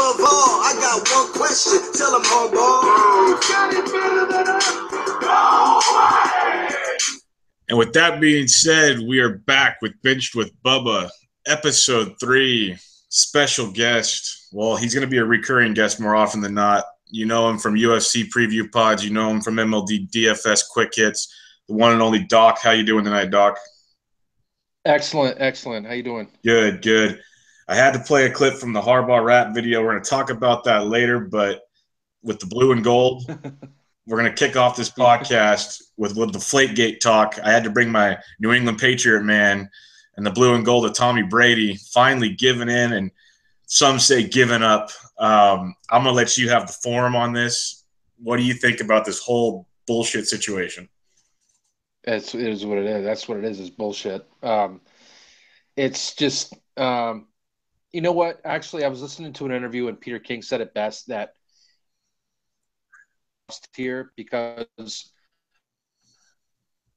of all, I got one question. Tell them, homeboy. You got it better than us. No way. And with that being said, we are back with Benched with Bubba, episode 3. Special guest. Well, he's going to be a recurring guest more often than not. You know him from UFC preview pods. You know him from MLD DFS quick hits. The one and only Dawk. How you doing tonight, Dawk? Excellent. How you doing? Good. I had to play a clip from the Harbaugh rap video. We're going to talk about that later, but with the blue and gold, we're going to kick off this podcast with Deflategate talk. I had to bring my New England Patriot man and the blue and gold of Tommy Brady finally giving in, and some say giving up. I'm going to let you have the forum on this. What do you think about this whole bullshit situation? It is what it is. That's what it is bullshit. It's just, you know what? Actually, I was listening to an interview and Peter King said it best that here because,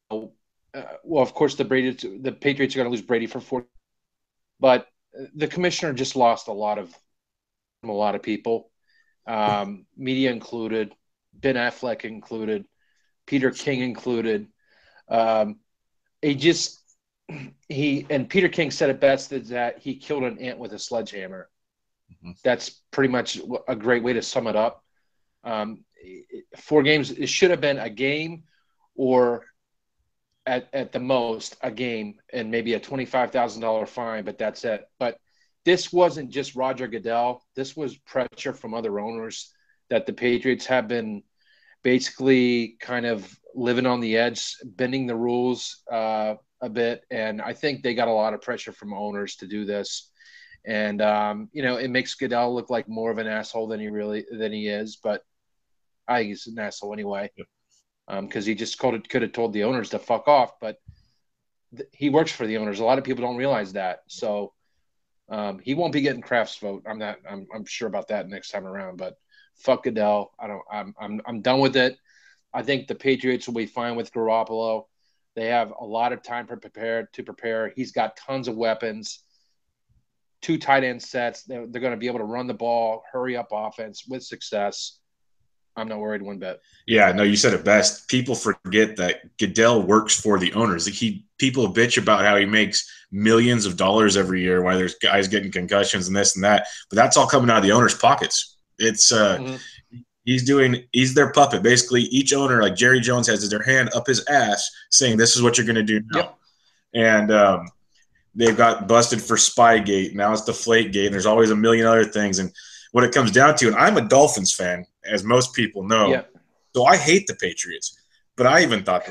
well, of course, the Patriots are going to lose Brady for 4, but the commissioner just lost a lot of people, media included, Ben Affleck included, Peter King included. And Peter King said it best that he killed an ant with a sledgehammer. Mm-hmm. That's pretty much a great way to sum it up. 4 games, it should have been a game or at the most a game and maybe a $25,000 fine, but that's it. But this wasn't just Roger Goodell. This was pressure from other owners that the Patriots have been basically kind of living on the edge, bending the rules a bit. And I think they got a lot of pressure from owners to do this. And, it makes Goodell look like more of an asshole than he is. But I think he's an asshole anyway, because he just could have told the owners to fuck off. But he works for the owners. A lot of people don't realize that. So he won't be getting Kraft's vote. I'm sure about that next time around. But fuck Goodell. I'm done with it. I think the Patriots will be fine with Garoppolo. They have a lot of time to prepare. He's got tons of weapons. 2 tight end sets. They're going to be able to run the ball, hurry up offense with success. I'm not worried one bit. Yeah, no, you said it best. People forget that Goodell works for the owners. People bitch about how he makes millions of dollars every year, why there's guys getting concussions and this and that, but that's all coming out of the owners' pockets. It's he's their puppet. Basically, each owner, like Jerry Jones, has their hand up his ass saying, "This is what you're going to do now." Yep. And they've got busted for Spygate. Now it's Deflategate, and there's always a million other things. And what it comes down to, and I'm a Dolphins fan, as most people know, yeah. So I hate the Patriots. But I even thought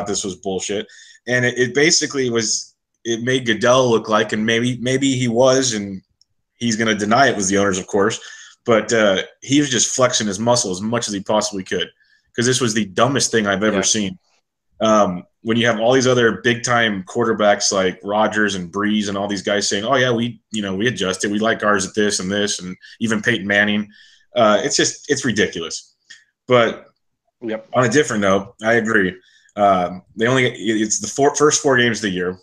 this was bullshit. And it basically was. It made Goodell look like, and maybe he was, and he's going to deny it was the owners, of course. But he was just flexing his muscle as much as he possibly could, because this was the dumbest thing I've ever seen. When you have all these other big-time quarterbacks like Rodgers and Breeze and all these guys saying, "Oh yeah, we adjusted, we like ours at this," and even Peyton Manning, it's ridiculous. But on a different note, I agree. It's the first 4 games of the year.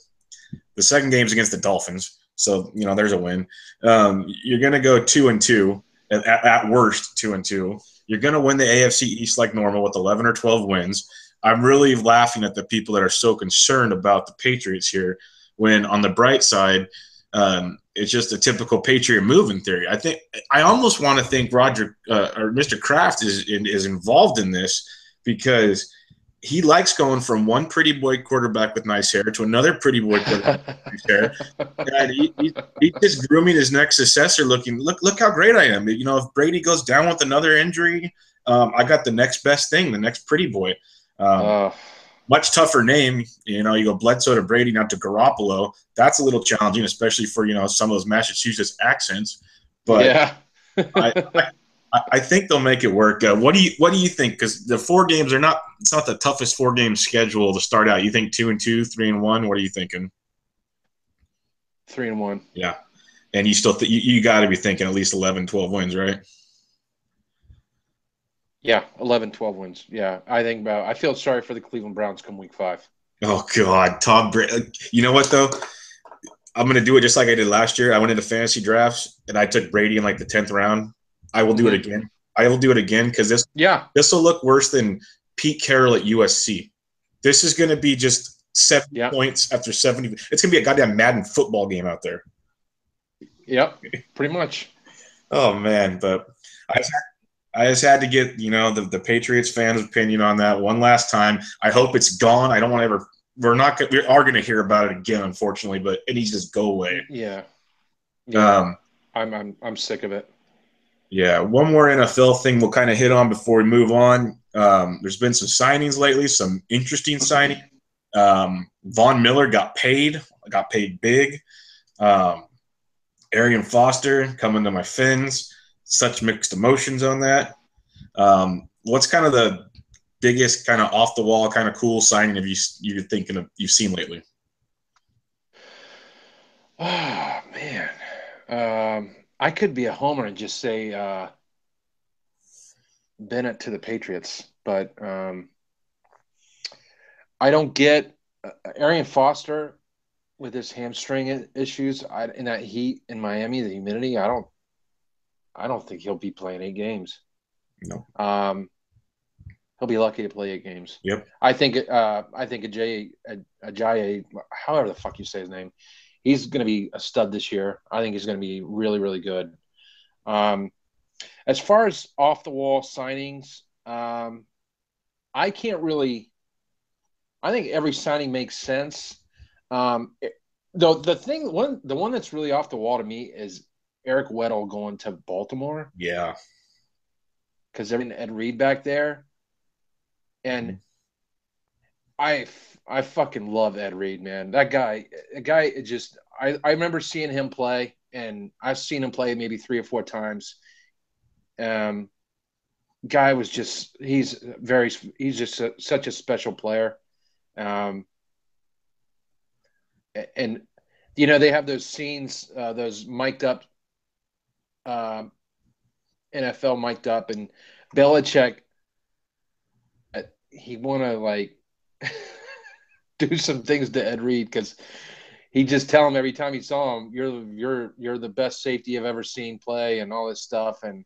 The second game's against the Dolphins, so there's a win. You're gonna go 2-2. At worst, 2-2. You're going to win the AFC East like normal with 11 or 12 wins. I'm really laughing at the people that are so concerned about the Patriots here, when on the bright side, it's just a typical Patriot move in theory. I almost want to think Roger or Mr. Kraft is involved in this, because he likes going from one pretty boy quarterback with nice hair to another pretty boy quarterback with nice hair. And he's just grooming his next successor, looking, look how great I am. If Brady goes down with another injury, I got the next best thing, the next pretty boy. Much tougher name. You go Bledsoe to Brady, not to Garoppolo. That's a little challenging, especially for, some of those Massachusetts accents. But yeah. I think they'll make it work. What do you think? Because the 4 games are not. It's not the toughest 4-game schedule to start out. You think 2-2, 3-1? What are you thinking? 3-1. Yeah, and you still you got to be thinking at least 11, 12 wins, right? Yeah, 11, 12 wins. Yeah, I feel sorry for the Cleveland Browns come week 5. Oh God, Tom Brady. You know what though? I'm going to do it just like I did last year. I went into fantasy drafts, and I took Brady in like the 10th round. I will do it again. I will do it again because this will look worse than Pete Carroll at USC. This is going to be just 70 points after 70. It's going to be a goddamn Madden football game out there. Yep, pretty much. Oh, man. But I just had to get, the Patriots fans' opinion on that one last time. I hope it's gone. I don't want to ever – we are going to hear about it again, unfortunately, but it needs to just go away. Yeah. I'm sick of it. Yeah, one more NFL thing we'll kind of hit on before we move on. There's been some signings lately, some interesting signing. Von Miller got paid big. Arian Foster coming to my Fins. Such mixed emotions on that. What's kind of the biggest kind of off the wall kind of cool signing you're thinking of you've seen lately? Oh man, I could be a homer and just say Bennett to the Patriots, but I don't get Arian Foster with his hamstring issues. In that heat in Miami, the humidity. I don't think he'll be playing 8 games. No. He'll be lucky to play 8 games. Yep. I think Ajayi, however the fuck you say his name, he's going to be a stud this year. I think he's going to be really, really good. As far as off the wall signings, I can't really. I think every signing makes sense. Though the one that's really off the wall to me is Eric Weddle going to Baltimore. Yeah. Because they're in Ed Reed back there. And I fucking love Ed Reed, man. That guy just I remember seeing him play, and I've seen him play maybe 3 or 4 times. Guy was just he's just such a special player. And they have those scenes, those mic'd up NFL mic'd up, and Belichick, he want to do some things to Ed Reed because he just tell him every time he saw him, you're the best safety I've ever seen play and all this stuff. And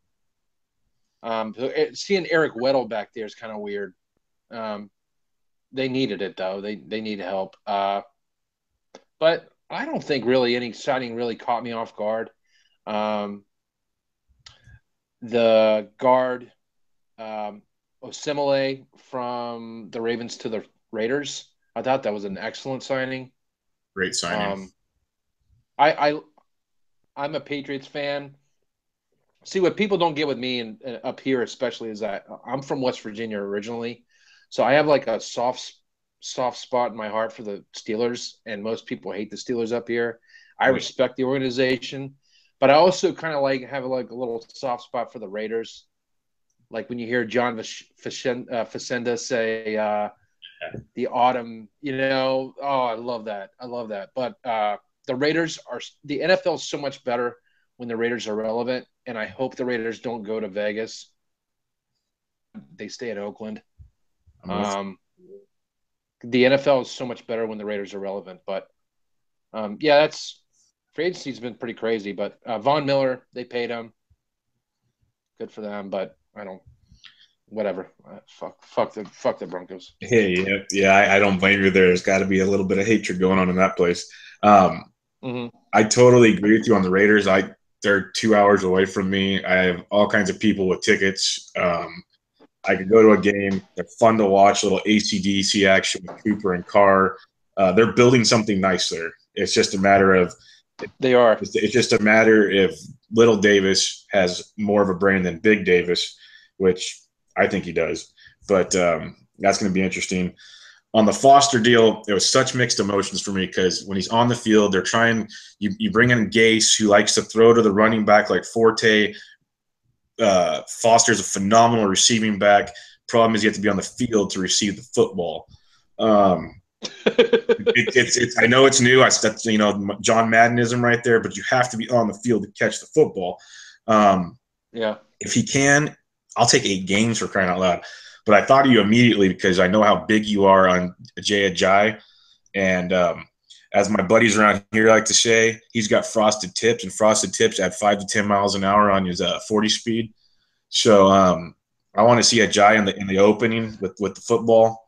seeing Eric Weddle back there is kind of weird. They needed it though. They need help. But I don't think really any signing really caught me off guard. The guard, Osemele from the Ravens to the Raiders. I thought that was an excellent signing. Great signing. I'm a Patriots fan. See, what people don't get with me and up here especially is that I'm from West Virginia originally. So I have like a soft spot in my heart for the Steelers, and most people hate the Steelers up here. I respect the organization, but I also kind of have a little soft spot for the Raiders. Like when you hear John Facenda say the autumn, I love that. But the Raiders the NFL is so much better when the Raiders are relevant, and I hope the Raiders don't go to Vegas. They stay in Oakland. The NFL is so much better when the Raiders are relevant. But, that's free agency's been pretty crazy. But Von Miller, they paid him. Good for them, but I don't – whatever. Fuck the Broncos. Hey, yeah, I don't blame you there. There's got to be a little bit of hatred going on in that place. I totally agree with you on the Raiders. They're 2 hours away from me. I have all kinds of people with tickets. I could go to a game. They're fun to watch, a little AC/DC action with Cooper and Carr. They're building something nice there. It's just a matter of – They are. It's just a matter if Little Davis has more of a brain than Big Davis, which I think he does. But that's going to be interesting. On the Foster deal, it was such mixed emotions for me because when he's on the field, they're trying – you bring in Gase, who likes to throw to the running back like Forte. Foster's a phenomenal receiving back. Problem is you have to be on the field to receive the football. It's I know it's new. That's John Maddenism right there, but you have to be on the field to catch the football. If he can, I'll take 8 games for crying out loud. But I thought of you immediately because I know how big you are on Jay Ajayi, and as my buddies around here like to say, he's got frosted tips, and frosted tips at 5 to 10 miles an hour on his 40 speed. So I want to see Ajayi in the opening with the football.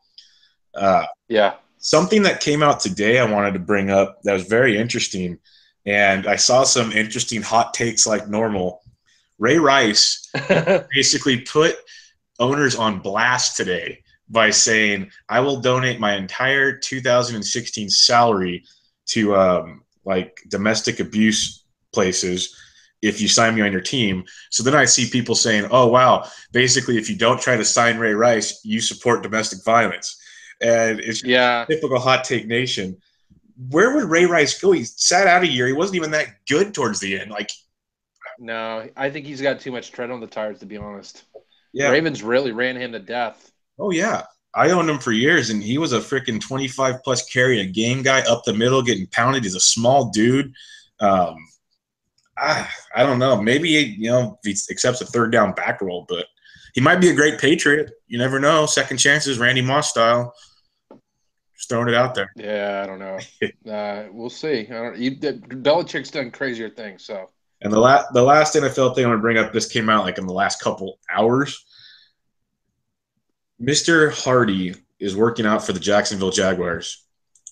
Yeah. Something that came out today I wanted to bring up that was very interesting, and I saw some interesting hot takes like normal. Ray Rice basically put owners on blast today by saying, I will donate my entire 2016 salary to like domestic abuse places if you sign me on your team. So then I see people saying, oh, wow, basically, if you don't try to sign Ray Rice, you support domestic violence. And it's typical hot take nation. Where would Ray Rice go? He sat out a year. He wasn't even that good towards the end. Like, no, I think he's got too much tread on the tires, to be honest. Yeah. Ravens really ran him to death. Oh, yeah. I owned him for years, and he was a freaking 25-plus carry a game guy up the middle getting pounded. He's a small dude. I don't know. Maybe, he accepts a third down back roll, but he might be a great Patriot. You never know. Second chances, Randy Moss style. Just throwing it out there. Yeah, I don't know. We'll see. Belichick's done crazier things, so. And the last NFL thing I'm going to bring up, this came out like in the last couple hours. Mr. Hardy is working out for the Jacksonville Jaguars.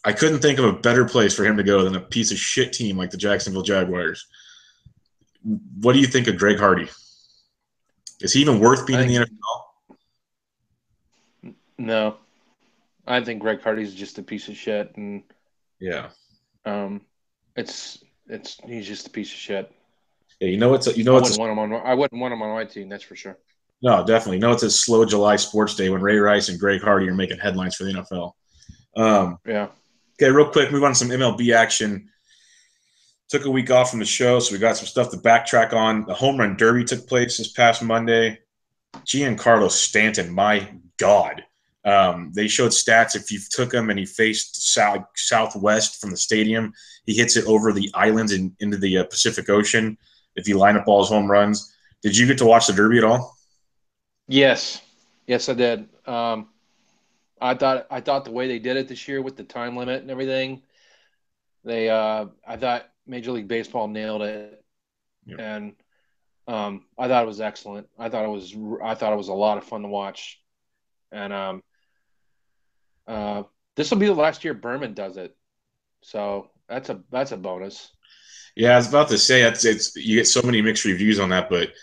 I couldn't think of a better place for him to go than a piece of shit team like the Jacksonville Jaguars. What do you think of Greg Hardy? Is he even worth being in the NFL? No. I think Greg Hardy's just a piece of shit, and yeah. He's just a piece of shit. Yeah, I wouldn't want him on my team, that's for sure. No, definitely. It's a slow July sports day when Ray Rice and Greg Hardy are making headlines for the NFL. Yeah. Okay, real quick, move on to some MLB action. Took a week off from the show, so we got some stuff to backtrack on. The Home Run Derby took place this past Monday. Giancarlo Stanton, my God. They showed stats. If you took him and he faced southwest from the stadium, he hits it over the islands and into the Pacific Ocean if you line up all his home runs. Did you get to watch the Derby at all? Yes, I did. I thought the way they did it this year with the time limit and everything, I thought Major League Baseball nailed it, and I thought it was excellent. I thought it was a lot of fun to watch, and this will be the last year Berman does it, so that's a bonus. Yeah, I was about to say you get so many mixed reviews on that, but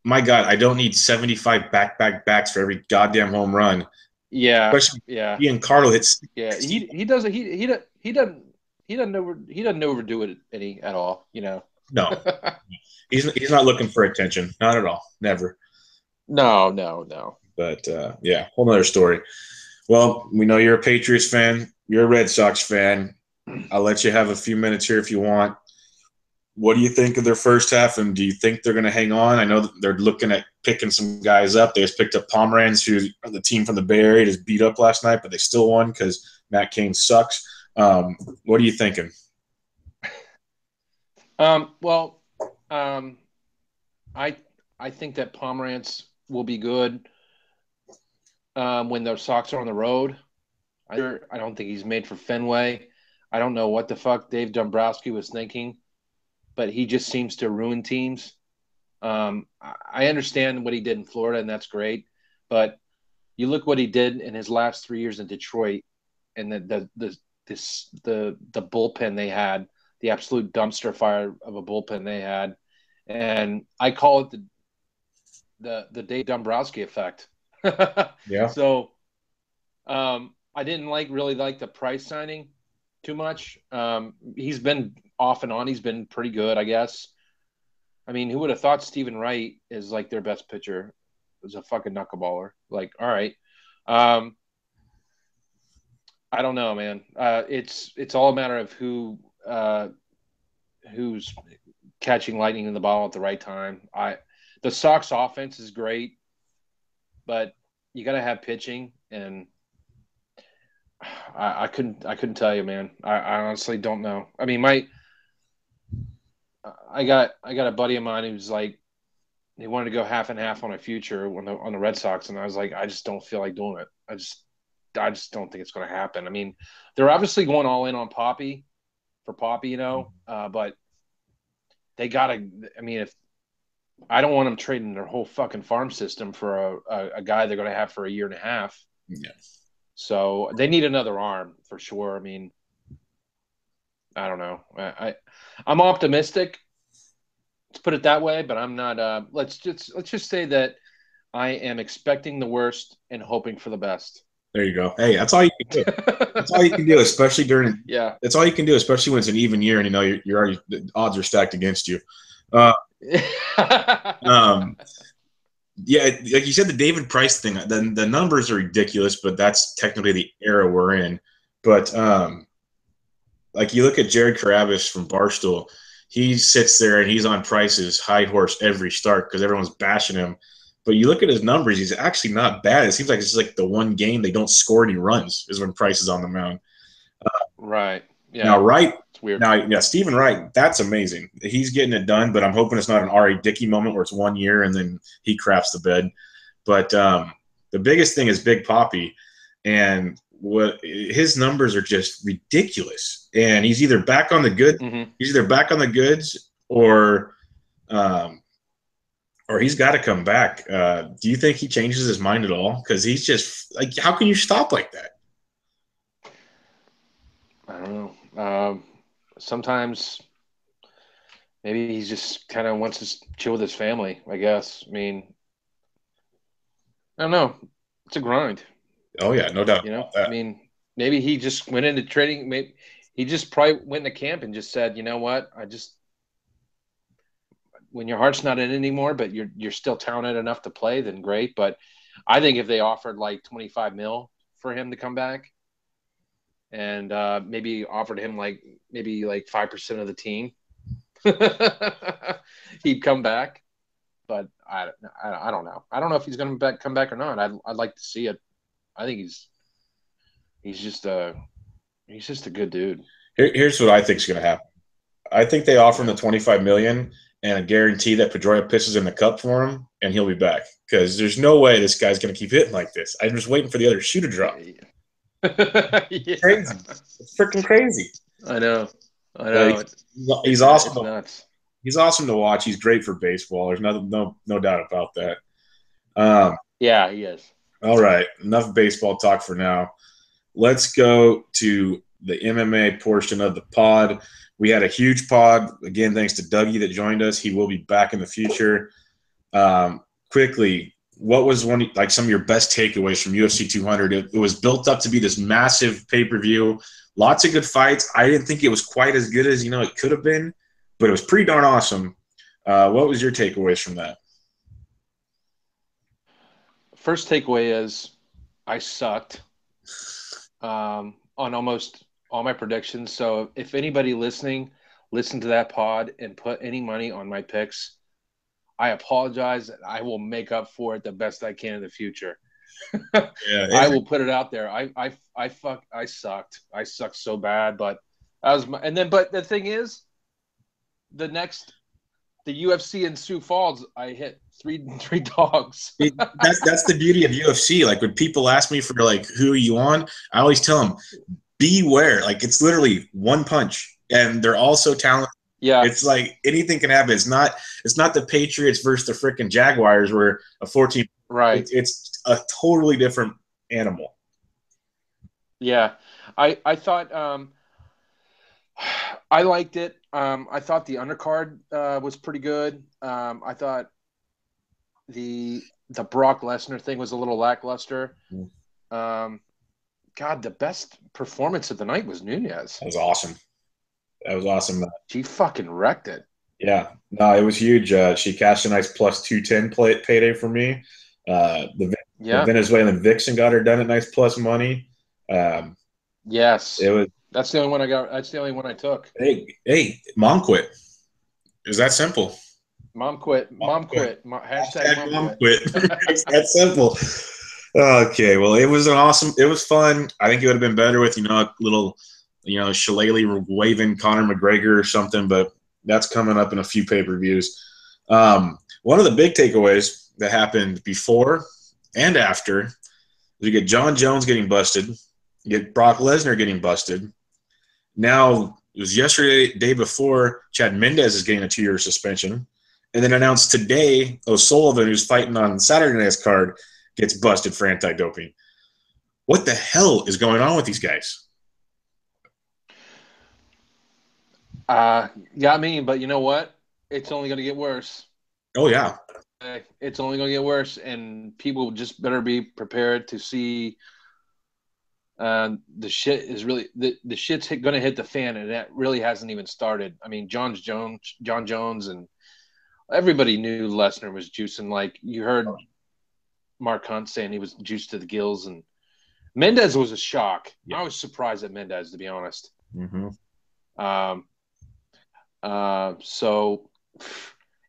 my God, I don't need 75 back-backs for every goddamn home run. Yeah, especially Giancarlo hits. Yeah, he doesn't overdo it any at all. No, he's not looking for attention, not at all, never. No. But whole nother story. Well, we know you're a Patriots fan. You're a Red Sox fan. I'll let you have a few minutes here if you want. What do you think of their first half, and do you think they're going to hang on? I know that they're looking at picking some guys up. They just picked up Pomeranz, who's the team from the Bay Area, just beat up last night, but they still won because Matt Cain sucks. What are you thinking? I think that Pomeranz will be good when the Sox are on the road. I don't think he's made for Fenway. I don't know what the fuck Dave Dombrowski was thinking, but he just seems to ruin teams. I understand what he did in Florida, and that's great. But you look what he did in his last 3 years in Detroit, and the bullpen they had, the absolute dumpster fire of a bullpen they had, and I call it the Dave Dombrowski effect. Yeah. So, I didn't really like the Price signing too much. He's been off and on. He's been pretty good, I guess. I mean, who would have thought Stephen Wright is like their best pitcher? Is a fucking knuckleballer. Like, all right. I don't know, man. It's all a matter of who's catching lightning in the bottle at the right time. The Sox offense is great, but you got to have pitching, and I couldn't tell you, man. I honestly don't know. I mean, I got a buddy of mine who's like, he wanted to go half and half on a future on the Red Sox, and I was like, I just don't feel like doing it. I just don't think it's going to happen. I mean, they're obviously going all in on Poppy, for Poppy, but they gotta. I mean, if I don't want them trading their whole fucking farm system for a guy they're going to have for a year and a half. Yeah. So they need another arm for sure. I mean, I don't know. I'm optimistic. Let's put it that way, but I'm not. Let's just say that I am expecting the worst and hoping for the best. There you go. Hey, that's all you can do. That's all you can do, especially during. Yeah. That's all you can do, especially when it's an even year and you're already the odds are stacked against you. Yeah, like you said, the David Price thing. The numbers are ridiculous, but that's technically the era we're in. But like you look at Jared Carabas from Barstool, he sits there and he's on Price's high horse every start because everyone's bashing him. But you look at his numbers; he's actually not bad. It seems like it's just like the one game they don't score any runs is when Price is on the mound. Right. Yeah. Now, Wright. It's weird. Now, yeah, Stephen Wright. That's amazing. He's getting it done, but I'm hoping it's not an R.A. Dickey moment where it's 1 year and then he craps the bed. But the biggest thing is Big Poppy, and what his numbers are just ridiculous. And he's either back on the good. Mm-hmm. He's either back on the goods or he's got to come back. Do you think he changes his mind at all? Because he's just like, how can you stop like that? I don't know. Sometimes maybe he just kind of wants to chill with his family, I guess. I mean, I don't know. It's a grind. Oh, yeah, no doubt. About that. I mean, maybe he just went into training. Maybe he just probably went into camp and just said, you know what? When your heart's not in it anymore, but you're still talented enough to play, then great. But I think if they offered like $25 million for him to come back, and maybe offered him maybe 5% of the team, he'd come back. But I don't know. I don't know if he's going to come back or not. I'd like to see it. I think he's just a good dude. Here's what I think is going to happen. I think they offer him the $25 million and a guarantee that Pedroia pisses in the cup for him, and he'll be back. Because there's no way this guy's going to keep hitting like this. I'm just waiting for the other shoe to drop. Yeah. Crazy. It's freaking crazy. I know. He's awesome. It's nuts. He's awesome to watch. He's great for baseball. There's no doubt about that. Yeah, he is. All right. Enough baseball talk for now. Let's go to the MMA portion of the pod. We had a huge pod. Again, thanks to Dougie that joined us. He will be back in the future. Quickly, what was some of your best takeaways from UFC 200? It was built up to be this massive pay-per-view. Lots of good fights. I didn't think it was quite as good as it could have been, but it was pretty darn awesome. What was your takeaways from that? First takeaway is I sucked on almost all my predictions. So if anybody listening listened to that pod and put any money on my picks, I apologize. I will make up for it the best I can in the future. Yeah, I will put it out there. I sucked. I sucked so bad, but that was but the thing is, the UFC in Sioux Falls, I hit three dogs. That's the beauty of UFC. Like when people ask me for who are you on, I always tell them, beware. It's literally one punch, and they're all so talented. Yeah, it's like anything can happen. It's not the Patriots versus the freaking Jaguars where a 14. Right. It's a totally different animal. Yeah, I thought I liked it. I thought the undercard was pretty good. I thought the Brock Lesnar thing was a little lackluster. God, the best performance of the night was Nunez. That was awesome. She fucking wrecked it. Yeah. No, it was huge. She cashed a nice plus 210 payday for me. The Venezuelan Vixen got her done at nice plus money. Yes. It was. That's the only one I got. That's the only one I took. Hey, mom quit. It's that simple. Mom quit. Hashtag mom quit. It's that simple. Okay, well, it was fun. I think it would have been better with, a little, Shillelagh waving Conor McGregor or something, but that's coming up in a few pay-per-views. One of the big takeaways that happened before and after is you get John Jones getting busted, you get Brock Lesnar getting busted. Now It was yesterday, day before, Chad Mendez is getting a 2-year suspension. And then announced today, O'Sullivan, who's fighting on Saturday night's card, gets busted for anti-doping. What the hell is going on with these guys? Got me, but you know what? It's only going to get worse. Oh, yeah. It's only going to get worse, and people just better be prepared to see the shit is really the shit's going to hit the fan, and that really hasn't even started. I mean, John Jones, and everybody knew Lesnar was juicing. Like you heard Mark Hunt saying he was juiced to the gills, and Mendez was a shock. Yeah. I was surprised at Mendez, to be honest. Mm-hmm. So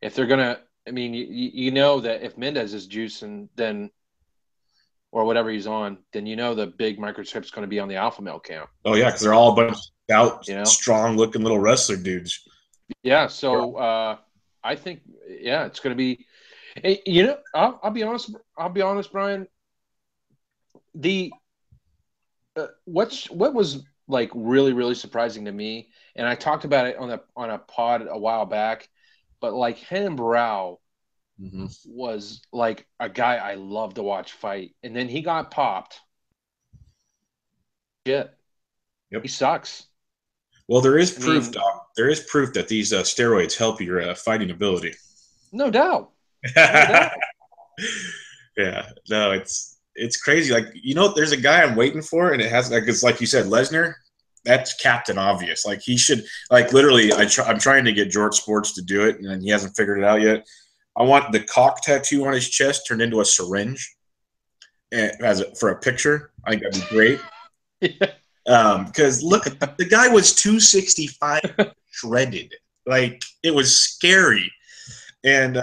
if they're gonna, I mean, you know that if Mendez is juicing, then or whatever he's on, then you know the big microchip's going to be on the alpha male camp. Oh yeah, because they're all a bunch of stout, strong looking little wrestler dudes. Yeah, so I think it's going to be. You know, I'll be honest. I'll be honest, Brian. The what was like really surprising to me, and I talked about it on a pod a while back, but like Renan Barão was like a guy I love to watch fight, and then he got popped. Shit, he sucks. Well, there is proof, Doc. There is proof that these steroids help your fighting ability. No doubt. No doubt. Yeah, no, it's crazy. Like, you know, there's a guy I'm waiting for, and it has like it's like you said, Lesnar. That's Captain Obvious. Like he should, like literally, I'm trying to get George Sports to do it, and he hasn't figured it out yet. I want the cock tattoo on his chest turned into a syringe, and for a picture. I think that'd be great. Because look, the guy was 265 shredded. Like it was scary, and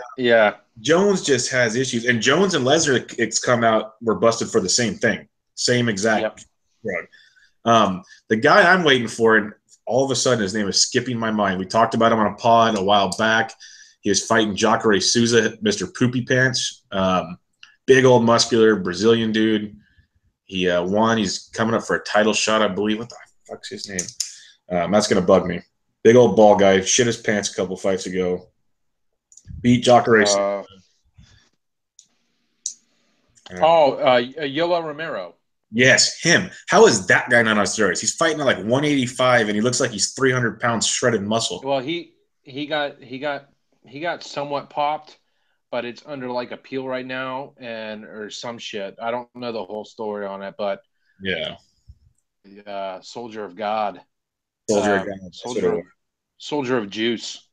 Jones just has issues. And Jones and Lesnar, it's come out, were busted for the same thing, same exact drug. The guy I'm waiting for, and all of a sudden his name is skipping my mind. We talked about him on a pod a while back. He was fighting Jacare Souza, Mr. Poopy Pants. Big old muscular Brazilian dude. He won. He's coming up for a title shot, I believe. What the fuck's his name? That's going to bug me. Big old ball guy. Shit his pants a couple fights ago. Beat Jacare Souza. Yoel Romero. Yes, him. How is that guy not on steroids? He's fighting at like 185, and he looks like he's 300 pounds shredded muscle. Well, he got somewhat popped, but it's under like appeal right now, or some shit. I don't know the whole story on it, but Soldier of God, Soldier of Juice.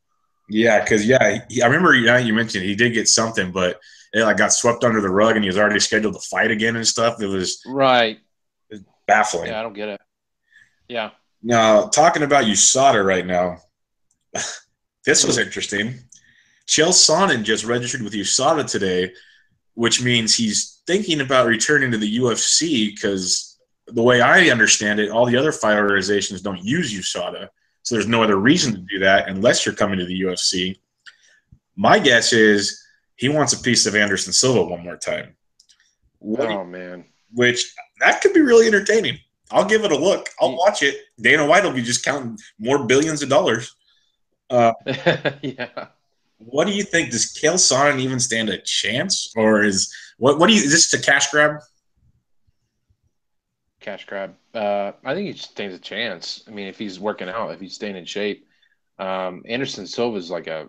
Yeah, because I remember you mentioned he did get something, but it like got swept under the rug, and he was already scheduled to fight again and stuff. It was baffling. Yeah, I don't get it. Yeah. Now talking about USADA right now, this was interesting. Chael Sonnen just registered with USADA today, which means he's thinking about returning to the UFC because the way I understand it, all the other fight organizations don't use USADA. So there's no other reason to do that unless you're coming to the UFC. My guess is he wants a piece of Anderson Silva one more time. Man. Which, that could be really entertaining. I'll give it a look. I'll watch it. Dana White will be just counting more billions of dollars. Yeah. What do you think? Does Chael Sonnen even stand a chance? Or is this a cash grab? Cash grab. I think he stands a chance. I mean, if he's working out, if he's staying in shape. Anderson Silva is like a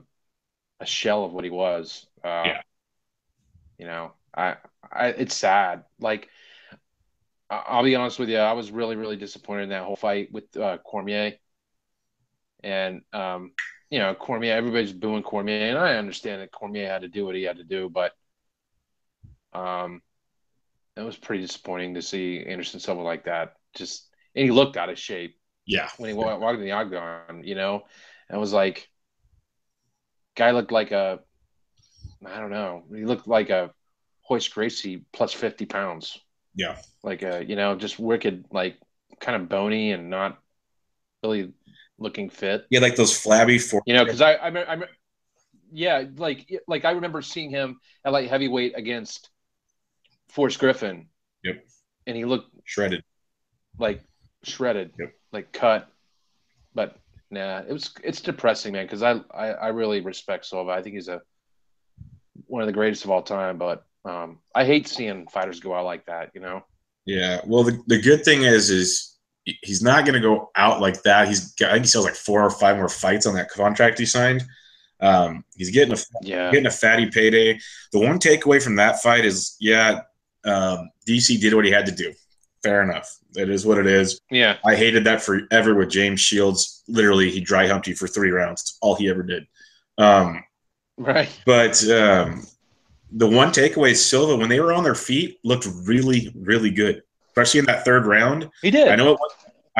shell of what he was. You know, it's sad. Like, I'll be honest with you, I was really disappointed in that whole fight with Cormier. And Cormier, everybody's booing Cormier, and I understand that Cormier had to do what he had to do, but it was pretty disappointing to see Anderson Silva like that. And he looked out of shape. Yeah. When he walked in the octagon, and it was like, guy looked like I don't know. He looked like a Hoist Gracie plus 50 pounds. Yeah. Like just wicked, like kind of bony and not really looking fit. Yeah, like those flabby because I remember seeing him at light heavyweight against Forrest Griffin. Yep. And he looked shredded. Like cut. But Nah, it's depressing, man, because I really respect Silva. I think he's one of the greatest of all time, but I hate seeing fighters go out like that, you know? Yeah. Well, the good thing is he's not going to go out like that. I think he still has like 4 or 5 more fights on that contract he signed. He's getting a fatty payday. The one takeaway from that fight is, DC did what he had to do. Fair enough. It is what it is. Yeah. I hated that forever with James Shields. Literally, he dry humped you for 3 rounds. That's all he ever did. Right. But the one takeaway is Silva, when they were on their feet, looked really, really good, especially in that 3rd round. He did. I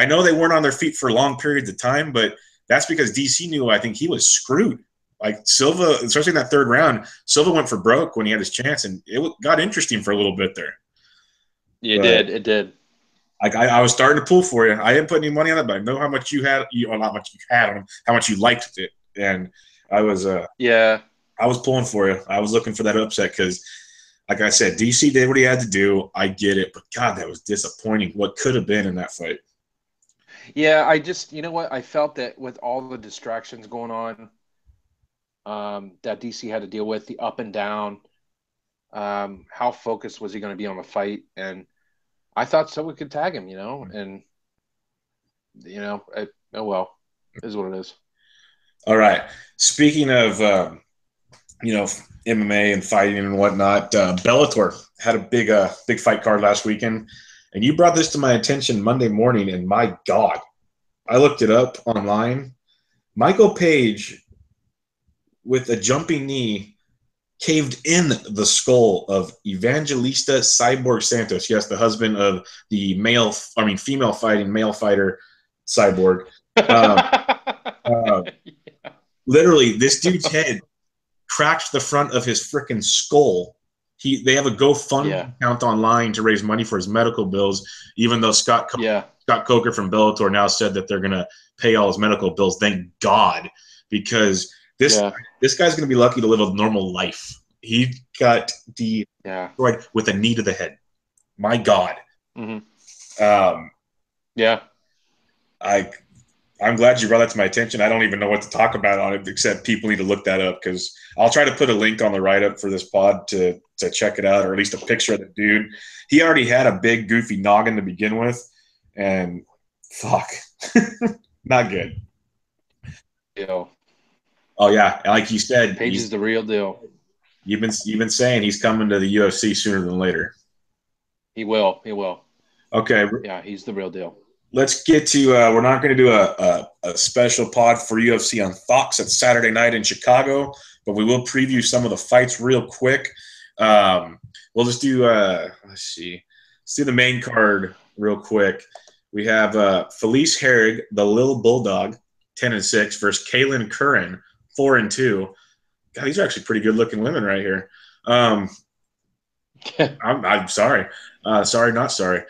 know they weren't on their feet for long periods of time, but that's because DC knew, I think, he was screwed. Like Silva, especially in that 3rd round, Silva went for broke when he had his chance, and it got interesting for a little bit there. It did. Like I was starting to pull for you. I didn't put any money on it, but I know how much you had. Not how much you had on him, how much you liked it, and I was I was pulling for you. I was looking for that upset because, like I said, DC did what he had to do. I get it, but God, that was disappointing. What could have been in that fight? Yeah, you know what? I felt that with all the distractions going on, that DC had to deal with, the up and down, how focused was he going to be on the fight? And I thought someone could tag him, you know, and oh well, it is what it is. All right. Speaking of, MMA and fighting and whatnot, Bellator had a big fight card last weekend, and you brought this to my attention Monday morning, and my God, I looked it up online. Michael Page, with a jumping knee, caved in the skull of Evangelista Cyborg Santos. Yes, the husband of the female fighting male fighter Cyborg. Literally, this dude's head cracked the front of his freaking skull. They have a GoFundMe account online to raise money for his medical bills, even though Scott Coker from Bellator now said that they're going to pay all his medical bills. Thank God, because this guy's going to be lucky to live a normal life. He got destroyed with a knee to the head. My God. Mm-hmm. I'm glad you brought that to my attention. I don't even know what to talk about on it, except people need to look that up, because I'll try to put a link on the write-up for this pod to check it out, or at least a picture of the dude. He already had a big, goofy noggin to begin with, and fuck. Not good. Oh, yeah. Like you said, Page is the real deal. You've been saying he's coming to the UFC sooner than later. He will. Okay. Yeah, he's the real deal. Let's get to we're not going to do a special pod for UFC on Fox. It's Saturday night in Chicago, but we will preview some of the fights real quick. We'll just do let's do the main card real quick. We have Felice Herrig, the Lil Bulldog, 10-6, versus Kaylin Curran, 4-2. God, these are actually pretty good looking women right here. I'm sorry. Sorry, not sorry.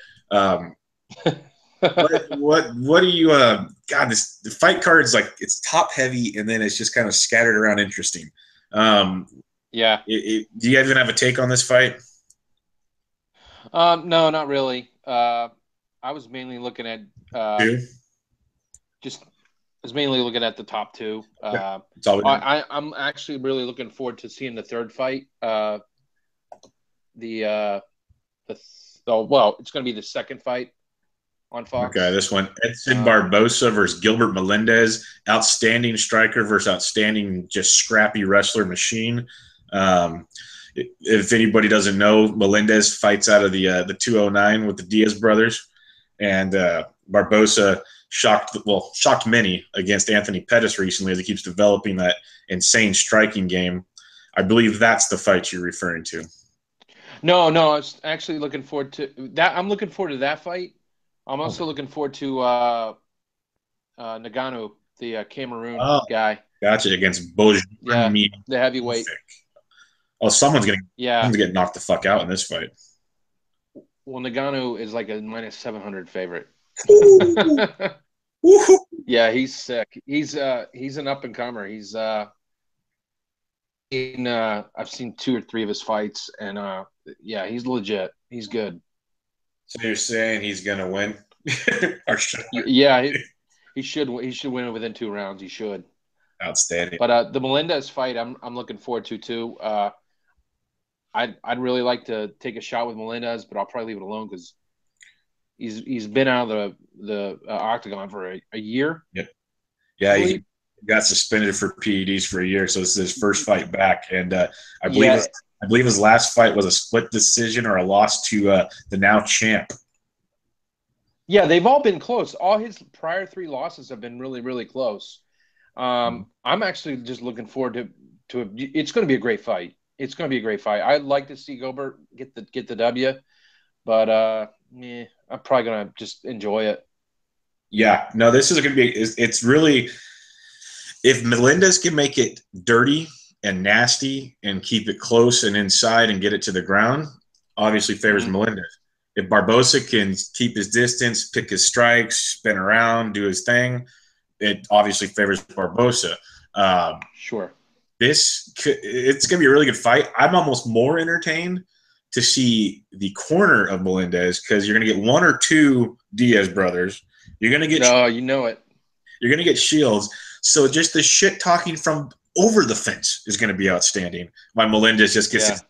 What do you God, the fight card's like, it's top heavy and then it's just kind of scattered around interesting. Do you guys have a take on this fight? No, not really. I was mainly looking at mainly looking at the top two. I'm actually really looking forward to seeing the third fight. It's going to be the second fight on Fox. Okay, this one, Edson Barbosa versus Gilbert Melendez, outstanding striker versus outstanding, just scrappy wrestler machine. If anybody doesn't know, Melendez fights out of the 209 with the Diaz brothers, and Barbosa shocked many against Anthony Pettis recently as he keeps developing that insane striking game. I believe that's the fight you're referring to. No, I was actually looking forward to that. I'm looking forward to that fight. I'm also looking forward to Nagano, the Cameroon guy. Gotcha, against Bojan. Yeah, the heavyweight. Oh, someone's gonna get knocked the fuck out in this fight. Well, Nagano is like a -700 favorite. Yeah, he's sick. He's an up and comer. I've seen 2 or 3 of his fights, and he's legit. He's good. So you're saying he's gonna win? He should win it within 2 rounds. He should. Outstanding. But the Melendez fight, I'm looking forward to too. I'd really like to take a shot with Melendez, but I'll probably leave it alone because he's been out of the octagon for a year. Yep. Yeah, he got suspended for PEDs for a year, so this is his first fight back, and I believe his last fight was a split decision or a loss to the now champ. Yeah, they've all been close. All his prior 3 losses have been really, really close. I'm actually just looking forward to it. It's going to be a great fight. It's going to be a great fight. I'd like to see Gilbert get the W, but I'm probably going to just enjoy it. Yeah, no, this is going to be. It's really, if Melendez can make it dirty and nasty and keep it close and inside and get it to the ground, obviously favors Melendez. If Barbosa can keep his distance, pick his strikes, spin around, do his thing, it obviously favors Barbosa. Sure. It's going to be a really good fight. I'm almost more entertained to see the corner of Melendez because you're going to get 1 or 2 Diaz brothers. You're going to get you know it. You're going to get Shields. So just the shit talking from over the fence is going to be outstanding. Why Melendez just gets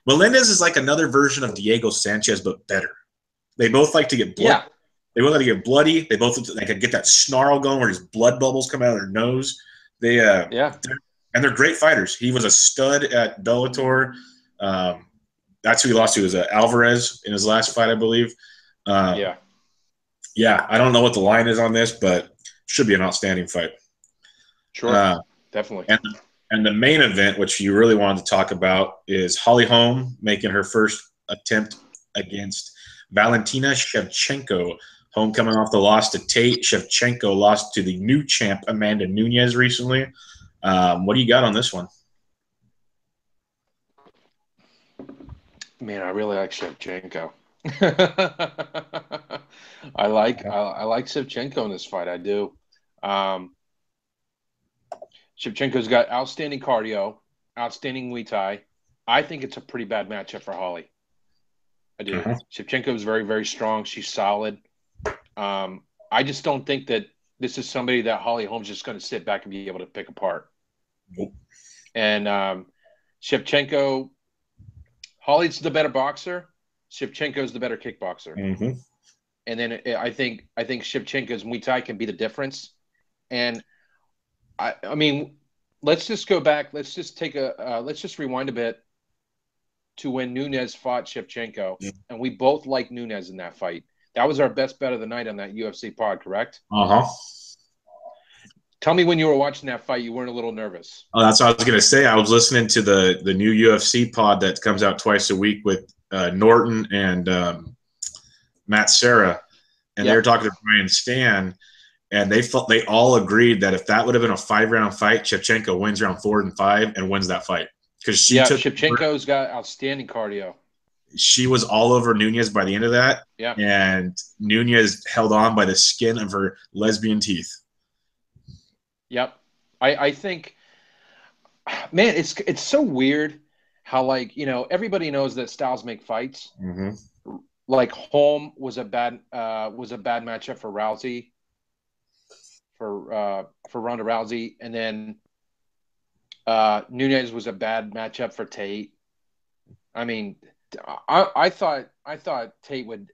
Melendez is like another version of Diego Sanchez, but better. They both like to get blood. Yeah. They both like to get bloody. They both like to get that snarl going where his blood bubbles come out of their nose. And they're great fighters. He was a stud at Bellator. That's who he lost to, was Alvarez in his last fight, I believe. Yeah, I don't know what the line is on this, but should be an outstanding fight. Sure, definitely. And the main event, which you really wanted to talk about, is Holly Holm making her first attempt against Valentina Shevchenko. Holm coming off the loss to Tate. Shevchenko lost to the new champ, Amanda Nunes, recently. What do you got on this one? Man, I really like Shevchenko. I like Shevchenko in this fight. I do. Shevchenko's got outstanding cardio, outstanding Muay Thai. I think it's a pretty bad matchup for Holly. I do. Shevchenko is very, very strong. She's solid. I just don't think that this is somebody that Holly Holm's just going to sit back and be able to pick apart. Nope. And Shevchenko, Holly's the better boxer. Shevchenko's the better kickboxer. And then I think Shevchenko's Muay Thai can be the difference. And I mean, let's just go back. Let's just rewind a bit to when Nunes fought Shevchenko, and we both liked Nunes in that fight. That was our best bet of the night on that UFC pod, correct? Tell me when you were watching that fight, you weren't a little nervous. Oh, that's what I was going to say. I was listening to the new UFC pod that comes out twice a week with Norton and Matt Serra, and they were talking to Brian Stan, and they all agreed that if that would have been a 5-round fight, Shevchenko wins round 4 and 5 and wins that fight because Shevchenko's got outstanding cardio. She was all over Nunes by the end of that, and Nunes held on by the skin of her lesbian teeth. Yep. I think, man, it's so weird how, like, everybody knows that styles make fights. Like Holm was a bad matchup for Rousey, for Ronda Rousey, and then Nunes was a bad matchup for Tate. I mean, I thought Tate was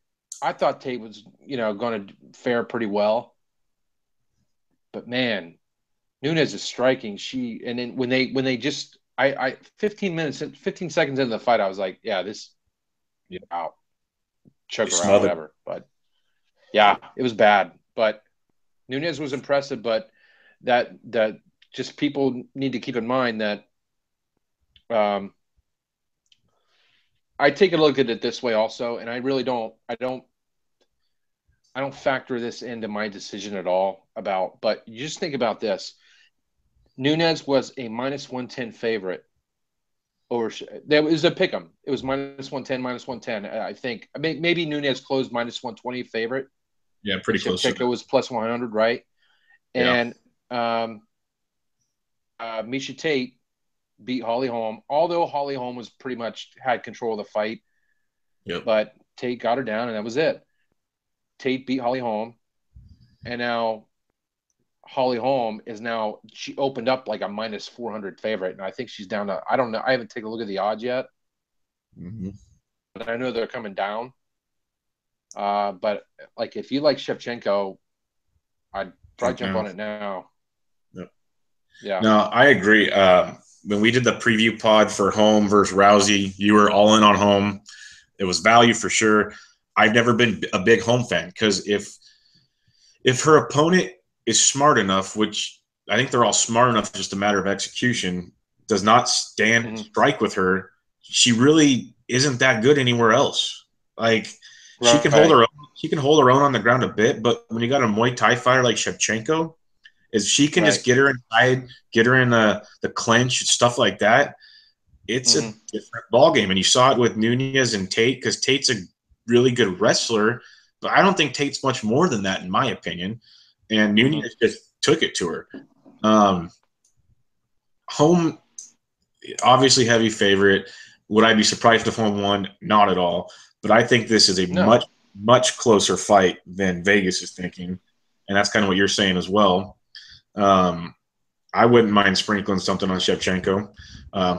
going to fare pretty well, but man, Nunes is striking. And then when they just 15 seconds into the fight, I was like, out, choke her out, whatever. But yeah, it was bad. But Nunes was impressive. But that just people need to keep in mind that I take a look at it this way also, and I really don't factor this into my decision at all but you just think about this. Nunes was a -110 favorite. There was a pick'em. It was -110, -110. I think maybe Nunes closed -120 favorite. Yeah, pretty close. Shevchenko was +100, right? And Miesha Tate beat Holly Holm, although Holly Holm was pretty much had control of the fight. But Tate got her down, and that was it. Tate beat Holly Holm, and now Holly Holm she opened up like a minus 400 favorite, and I think she's down to, I don't know, I haven't taken a look at the odds yet, but I know they're coming down. But like if you like Shevchenko, I'd probably jump on it now. Yep. Yeah. No, I agree. When we did the preview pod for Holm versus Rousey, you were all in on Holm. It was value for sure. I've never been a big Holm fan because if her opponent is smart enough, which I think they're all smart enough, it's just a matter of execution, does not stand and strike with her, she really isn't that good anywhere else. Like she can hold her own. She can hold her own on the ground a bit, but when you got a Muay Thai fighter like Shevchenko, if she can just get her inside, get her in the clinch, stuff like that, it's a different ballgame. And you saw it with Nunez and Tate because Tate's a really good wrestler, but I don't think Tate's much more than that, in my opinion. And Nunez just took it to her. Holm, obviously heavy favorite. Would I be surprised if Holm won? Not at all. But I think this is a much, much closer fight than Vegas is thinking. And that's kind of what you're saying as well. I wouldn't mind sprinkling something on Shevchenko.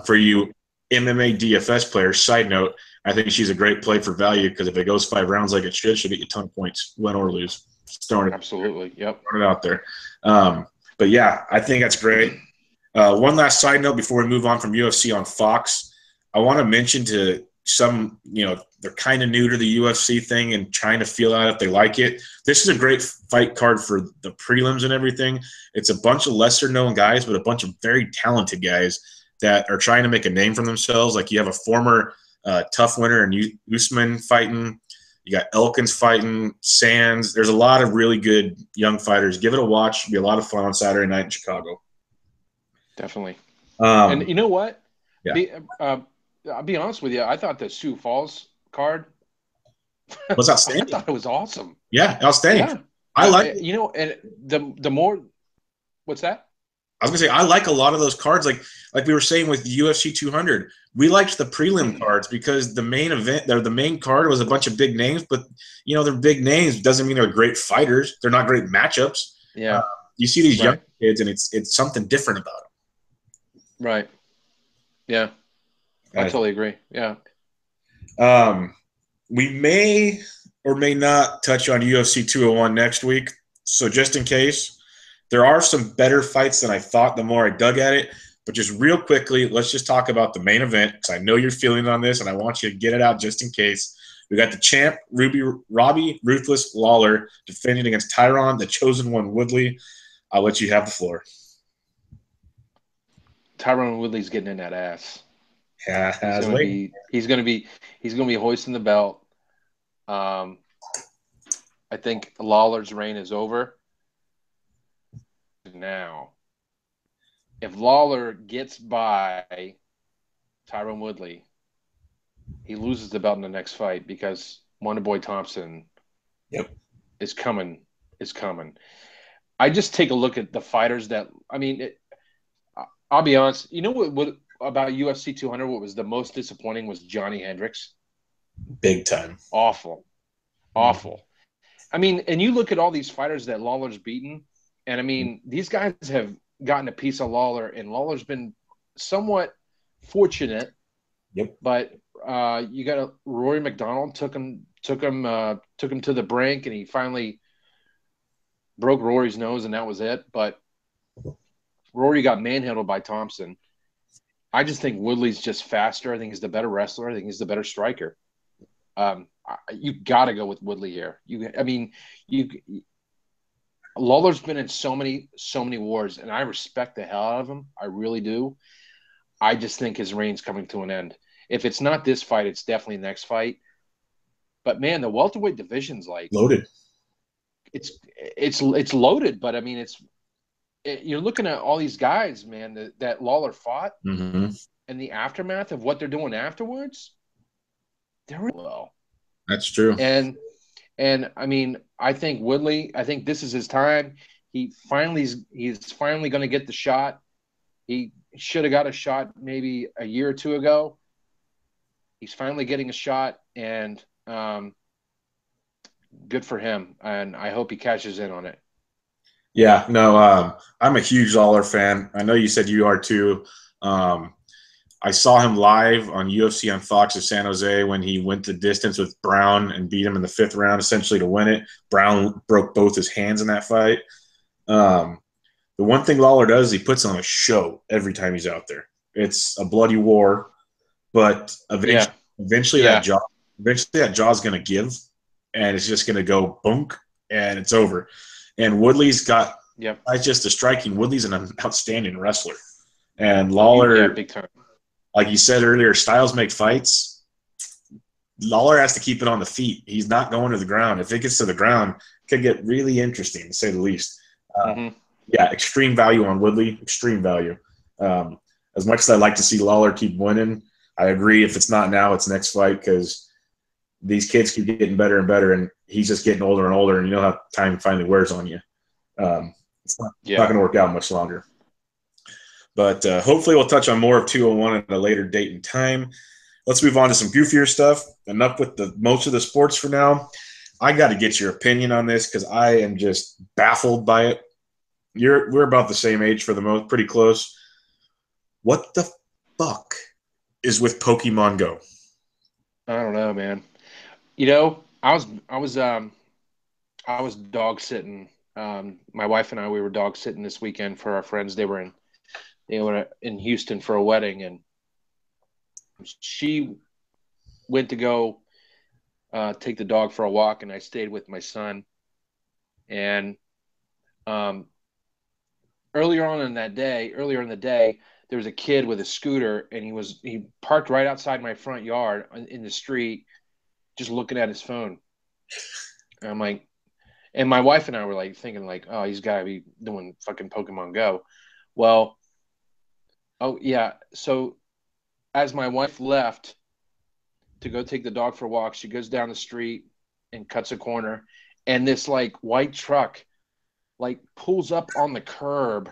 For you MMA DFS players, side note, I think she's a great play for value because if it goes 5 rounds like it should, she'll get you a ton of points, win or lose. Absolutely. Yep. Throwing it out there. But yeah, I think that's great. One last side note before we move on from UFC on Fox, I want to mention to some, they're kind of new to the UFC thing and trying to feel out if they like it. This is a great fight card for the prelims and everything. It's a bunch of lesser known guys, but a bunch of very talented guys that are trying to make a name for themselves. Like you have a former tough winner and Usman fighting. You got Elkins fighting, Sands. There's a lot of really good young fighters. Give it a watch. It'll be a lot of fun on Saturday night in Chicago. Definitely. And you know what? Yeah. I'll be honest with you. I thought the Sioux Falls card was outstanding. I thought it was awesome. Yeah, outstanding. Yeah. I like it. And the more – what's that? I was going to say, I like a lot of those cards. Like we were saying with UFC 200, we liked the prelim cards because the main event, the main card was a bunch of big names, but, they're big names. Doesn't mean they're great fighters. They're not great matchups. Yeah. You see these young kids, and it's something different about them. Right. Yeah. I totally agree. Yeah. We may or may not touch on UFC 201 next week. So just in case, there are some better fights than I thought the more I dug at it. But just real quickly, let's just talk about the main event because I know you're feeling on this, and I want you to get it out just in case. We got the champ, Robbie Ruthless Lawler, defending against Tyron, the chosen one, Woodley. I'll let you have the floor. Tyron Woodley's getting in that ass. Yeah, he's going to be hoisting the belt. I think Lawler's reign is over. Now, if Lawler gets by Tyron Woodley, he loses the belt in the next fight because Wonderboy Thompson is coming. I just take a look at the fighters that – I'll be honest. You know what about UFC 200, what was the most disappointing was Johnny Hendricks. Big time. Awful. And you look at all these fighters that Lawler's beaten, and these guys have gotten a piece of Lawler, and Lawler's been somewhat fortunate. Yep. But you got Rory McDonald took him to the brink, and he finally broke Rory's nose, and that was it. But Rory got manhandled by Thompson. I just think Woodley's just faster. I think he's the better wrestler. I think he's the better striker. You got to go with Woodley here. Lawler's been in so many wars, and I respect the hell out of him. I really do. I just think his reign's coming to an end. If it's not this fight, it's definitely the next fight. But man, the welterweight division's like loaded. It's loaded, but you're looking at all these guys, man, that Lawler fought, and the aftermath of what they're doing afterwards. They're really well. That's true. And I think Woodley. I think this is his time. He's finally going to get the shot. He should have got a shot maybe a year or two ago. He's finally getting a shot, and good for him. And I hope he cashes in on it. Yeah, no, I'm a huge Lawler fan. I know you said you are too. Um, I saw him live on UFC on Fox of San Jose when he went the distance with Brown and beat him in the 5th round, essentially to win it. Brown broke both his hands in that fight. Um, the one thing Lawler does is he puts on a show every time he's out there. It's a bloody war, but Yeah, eventually yeah, that jaw's going to give, and it's just going to go bunk, and it's over. And Woodley's got yeah, That's just a striking. Woodley's an outstanding wrestler, and yeah, Lawler, big time. like you said earlier, styles make fights. Lawler has to keep it on the feet. He's not going to the ground. If it gets to the ground, it could get really interesting, to say the least. Uh, Hmm. yeah, extreme value on Woodley. Extreme value. Um, as much as I'd like to see Lawler keep winning, I agree. If it's not now, it's next fight because these kids keep getting better and better, and he's just getting older and older. And you know how time finally wears on you. It's not Yeah. going to work out much longer. But hopefully, we'll touch on more of 201 at a later date and time. Let's move on to some goofier stuff. Enough with most of the sports for now. I got to get your opinion on this because I am just baffled by it. We're about the same age for the most, pretty close. What the fuck is with Pokemon Go? I don't know, man. You know, I was dog sitting. My wife and I, we were dog sitting this weekend for our friends. They were in Houston for a wedding, and she went to go take the dog for a walk, and I stayed with my son. And um, earlier in the day, there was a kid with a scooter, and he parked right outside my front yard in the street, just looking at his phone. And I'm like, and my wife and I were like thinking like, oh, he's got to be doing fucking Pokemon Go. Well, oh yeah. So as my wife left to go take the dog for a walk, she goes down the street and cuts a corner, and this like white truck like pulls up on the curb.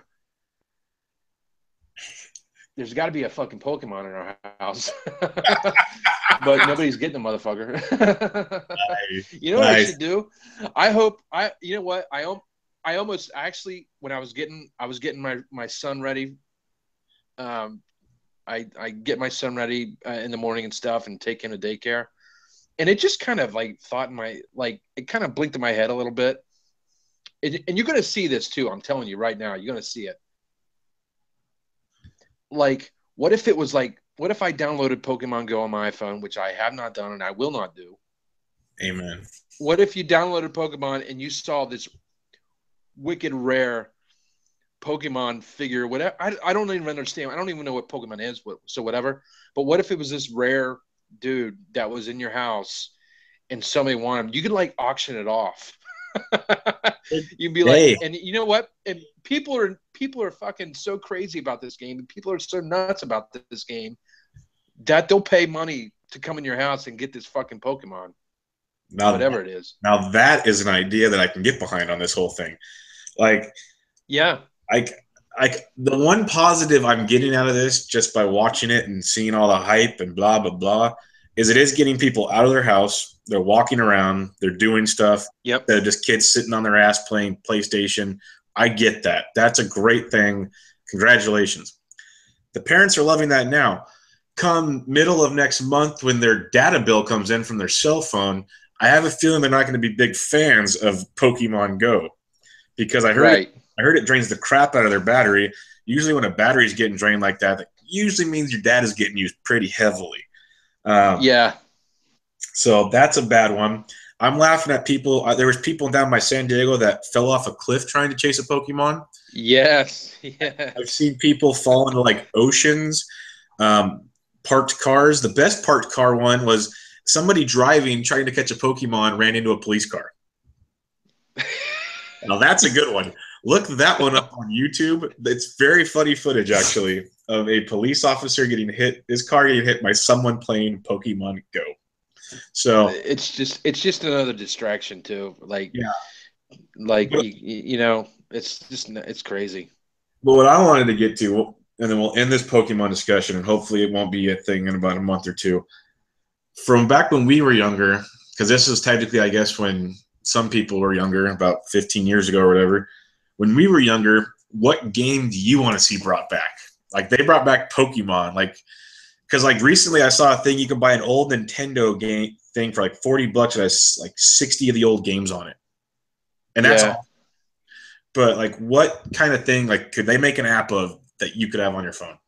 There's got to be a fucking Pokemon in our house, but nobody's getting the motherfucker. You know what I Nice. should do? I hope I. You know what? I almost actually when I was getting my son ready. Um, I get my son ready in the morning and stuff, and take him to daycare. And it just kind of like thought in my like it kind of blinked in my head a little bit. And you're gonna see this too. I'm telling you right now, you're gonna see it. Like, what if I downloaded Pokemon Go on my iPhone, which I have not done and I will not do? Amen. What if you downloaded Pokemon and you saw this wicked rare Pokemon figure? Whatever. I don't even understand. I don't even know what Pokemon is. So whatever. But what if it was this rare dude that was in your house and somebody wanted him? You could like auction it off. You'd be like, Hey, and you know what? And people are fucking so crazy about this game, and people are so nuts about this game that they'll pay money to come in your house and get this fucking Pokemon, now, whatever it is. now that is an idea that I can get behind on this whole thing. Like, Yeah, I, the one positive I'm getting out of this just by watching it and seeing all the hype and blah blah blah is it is getting people out of their house. They're walking around. They're doing stuff. yep, They're just kids sitting on their ass playing PlayStation. I get that. That's a great thing. Congratulations. The parents are loving that now. Come middle of next month, when their data bill comes in from their cell phone, I have a feeling they're not going to be big fans of Pokemon Go because right. I heard it drains the crap out of their battery. Usually, when a battery is getting drained like that usually means your data is getting used pretty heavily. Um, Yeah, so that's a bad one. I'm laughing at people. There was people down by San Diego that fell off a cliff trying to chase a Pokemon. yes, I've yes. seen people fall into like oceans, parked cars. The best parked car one was somebody driving trying to catch a Pokemon ran into a police car. Now that's a good one. Look that one up on YouTube. It's very funny footage actually of a police officer getting hit, his car getting hit by someone playing Pokemon Go. So It's just another distraction too. yeah, Like but, it's crazy. but what I wanted to get to, and then we'll end this Pokemon discussion, and hopefully it won't be a thing in about a month or two. From back when we were younger, because this is technically, I guess, when some people were younger, about 15 years ago or whatever, when we were younger, what game do you want to see brought back? Like they brought back Pokemon, like because like recently I saw a thing you can buy an old Nintendo game thing for like $40 that has like 60 of the old games on it, and that's all. But like, what kind of thing like could they make an app of that you could have on your phone?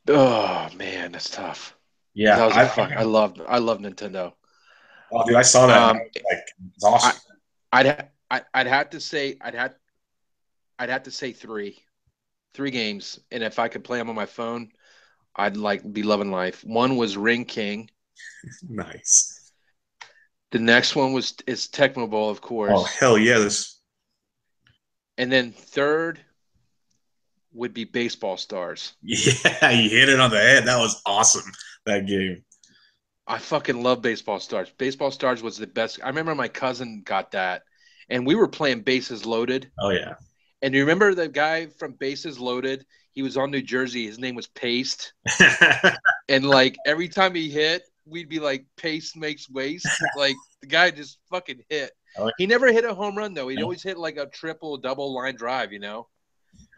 Oh man, that's tough. Yeah, That was I love Nintendo. Oh, dude, I saw that. Like, it's awesome. I'd have to say three games, and if I could play them on my phone, I'd like be loving life. One was Ring King. Nice. The next one is Tecmo Bowl, of course. Oh hell yeah! And then third would be Baseball Stars. Yeah, you hit it on the head. That was awesome. That game. I fucking love Baseball Stars. Baseball Stars was the best. I remember my cousin got that, and we were playing Bases Loaded. Oh yeah. And you remember the guy from Bases Loaded? He was on New Jersey. His name was Paste. And like every time he hit, we'd be like, Paste makes waste. Like the guy just fucking hit. He never hit a home run though. He'd always hit like a triple, double line drive, you know.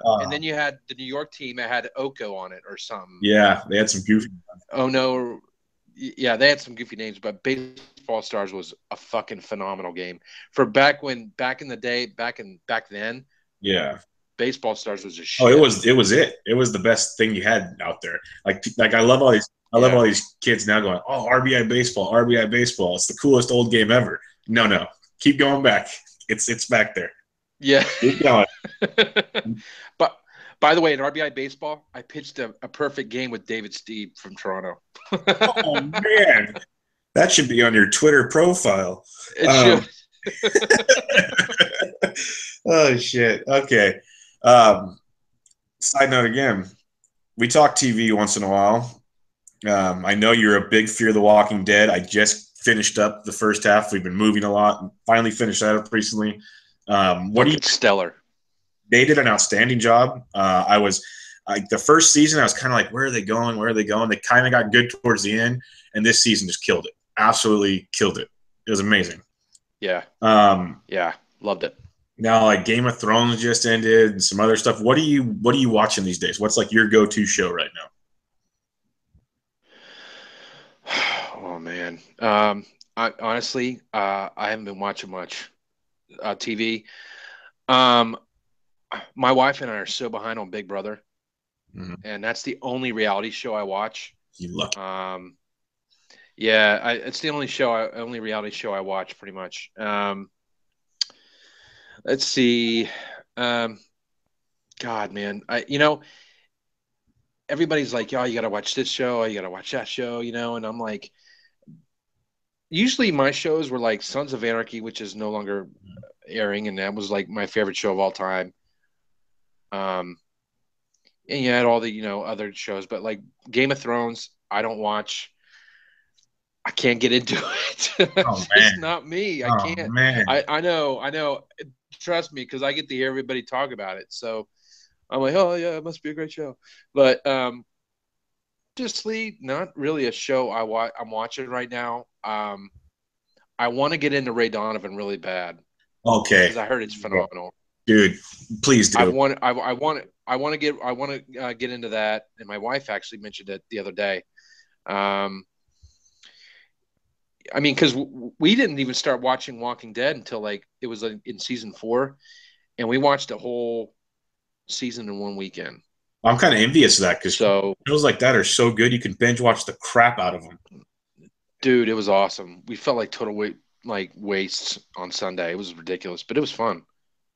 And then you had the New York team that had Oko on it or something. Yeah, they had some goofy. Oh no. Yeah, they had some goofy names, but Baseball Stars was a fucking phenomenal game. For back in the day, back then. Yeah. Baseball Stars was a shit. Oh, it was the best thing you had out there. Like I love all these kids now going, "Oh, RBI baseball, RBI baseball. It's the coolest old game ever." No. Keep going back. It's back there. Yeah. Keep going. But by the way, in RBI baseball, I pitched a perfect game with David Steeb from Toronto. Oh man. That should be on your Twitter profile. It should. Oh shit. Okay. Side note again. We talk TV once in a while. I know you're a big Fear the Walking Dead. I just finished up the first half. We've been moving a lot and finally finished that up recently. What do you stellar. They did an outstanding job. I was like the first season, I was kind of like, where are they going? Where are they going? They kind of got good towards the end, and this season just killed it. Absolutely killed it. It was amazing. Yeah. Yeah, loved it. Now, like Game of Thrones just ended and some other stuff. What are you watching these days? What's like your go-to show right now? Oh man. I honestly, I haven't been watching much TV. My wife and I are so behind on Big Brother, and that's the only reality show I watch. You lucky. Yeah, it's the only reality show I watch, pretty much. Let's see. God, man, everybody's like, "Oh, you got to watch this show. You got to watch that show," and I'm like, usually my shows were like Sons of Anarchy, which is no longer airing, and that was like my favorite show of all time. And you had all the other shows, but like Game of Thrones, I don't watch. I can't get into it. It's just not me. I can't. Man. I know. Trust me, because I get to hear everybody talk about it. So I'm like, oh yeah, it must be a great show. But just not really a show I'm watching right now. I want to get into Ray Donovan really bad. Okay. Because I heard it's phenomenal. Dude, please do. I want to get into that, and my wife actually mentioned it the other day. I mean, because we didn't even start watching Walking Dead until like it was in season 4, and we watched a whole season in one weekend. I'm kind of envious of that because shows like that are so good you can binge watch the crap out of them. Dude, it was awesome. We felt like total wastes on Sunday. It was ridiculous, but it was fun.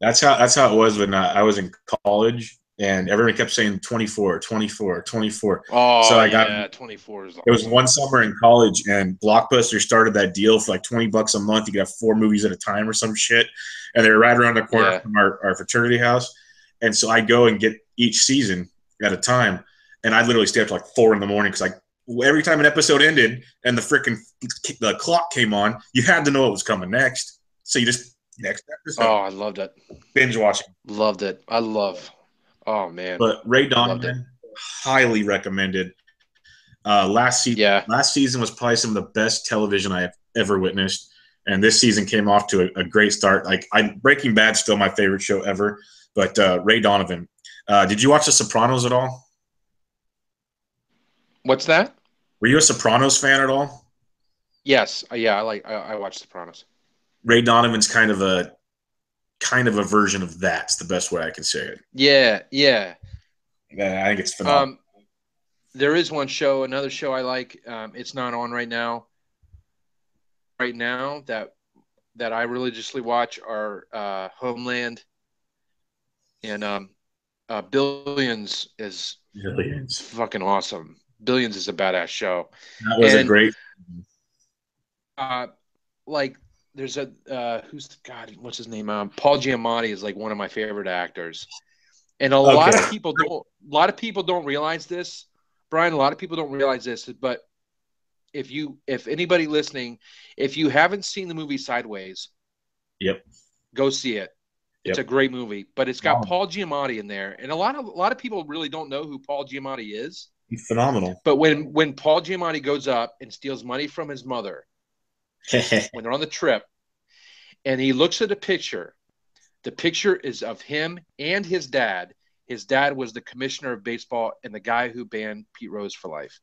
That's how it was when I was in college, and everyone kept saying 24, 24, 24. Oh, so I got 24 is awesome. It was one summer in college, and Blockbuster started that deal for like $20 a month. You could have 4 movies at a time or some shit, and they're right around the corner from our fraternity house. And so I go and get each season at a time, and I literally stay up to like 4 in the morning because every time an episode ended and the clock came on, you had to know what was coming next. So you just next episode. Oh, I loved it. Binge watching. Loved it. Oh man. But Ray Donovan, highly recommended. Last season was probably some of the best television I have ever witnessed. And this season came off to a great start. Like Breaking Bad's still my favorite show ever, but Ray Donovan. Did you watch The Sopranos at all? What's that? Were you a Sopranos fan at all? Yes. Yeah, I watch Sopranos. Ray Donovan's kind of a version of that. It's the best way I can say it. Yeah. I think it's phenomenal. There is another show I like. It's not on right now. Right now that I religiously watch are Homeland and Billions is fucking awesome. Billions is a badass show. That was a great. Like there's what's his name? Paul Giamatti is like one of my favorite actors, and a lot of people don't realize this, Brian. A lot of people don't realize this, but if anybody listening, if you haven't seen the movie Sideways, go see it. It's a great movie, but it's got Paul Giamatti in there, and a lot of people really don't know who Paul Giamatti is. He's phenomenal. But when Paul Giamatti goes up and steals money from his mother, when they're on the trip, and he looks at the picture is of him and his dad. His dad was the commissioner of baseball and the guy who banned Pete Rose for life.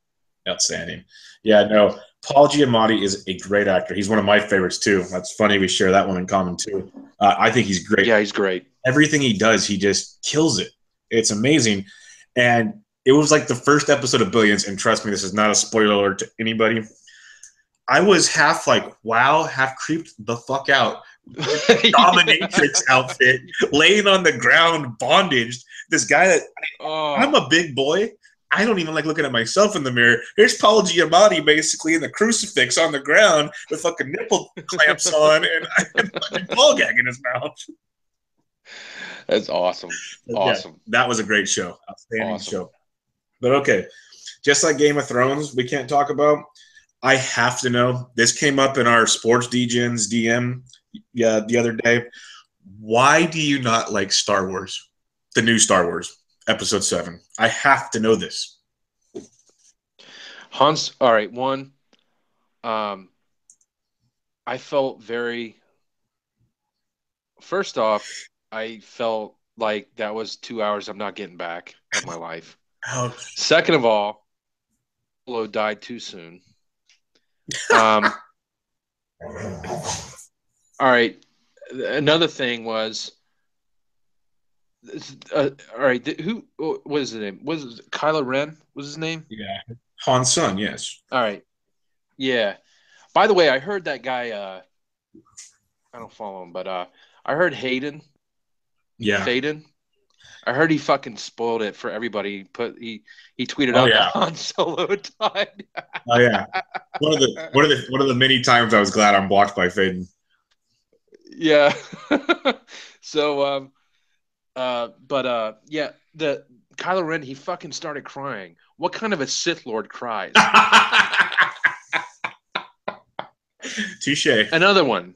Outstanding. Yeah, no, Paul Giamatti is a great actor. He's one of my favorites too. That's funny. We share that one in common too. I think he's great. Yeah, he's great. Everything he does, he just kills it. It's amazing. And it was like the first episode of Billions, and trust me, this is not a spoiler alert to anybody. I was half like, wow, half creeped the fuck out. Dominatrix outfit, laying on the ground, bondaged. This guy that I'm a big boy. I don't even like looking at myself in the mirror. Here's Paul Giamatti basically in the crucifix on the ground with fucking nipple clamps on and ball gag in his mouth. That's awesome. Awesome. Yeah, that was a great show. Outstanding show. But okay, just like Game of Thrones, we can't talk about. I have to know. This came up in our Sports DGens DM the other day. Why do you not like Star Wars? The new Star Wars, Episode 7. I have to know this. Hans, all right, one. I felt first off, I felt like that was 2 hours I'm not getting back of my life. Ouch. Second of all, Solo died too soon. All right. Another thing was, all right. Who what is his name? Was it Kylo Ren? Was his name? Yeah, Han's son. Yes. All right. Yeah. By the way, I heard that guy. I don't follow him, but I heard Hayden. Yeah. Hayden. I heard he fucking spoiled it for everybody. He tweeted out that Han Solo died. Oh yeah. One of the many times I was glad I'm blocked by Faden. Yeah. So yeah, the Kylo Ren, he fucking started crying. What kind of a Sith Lord cries? Touche. Another one.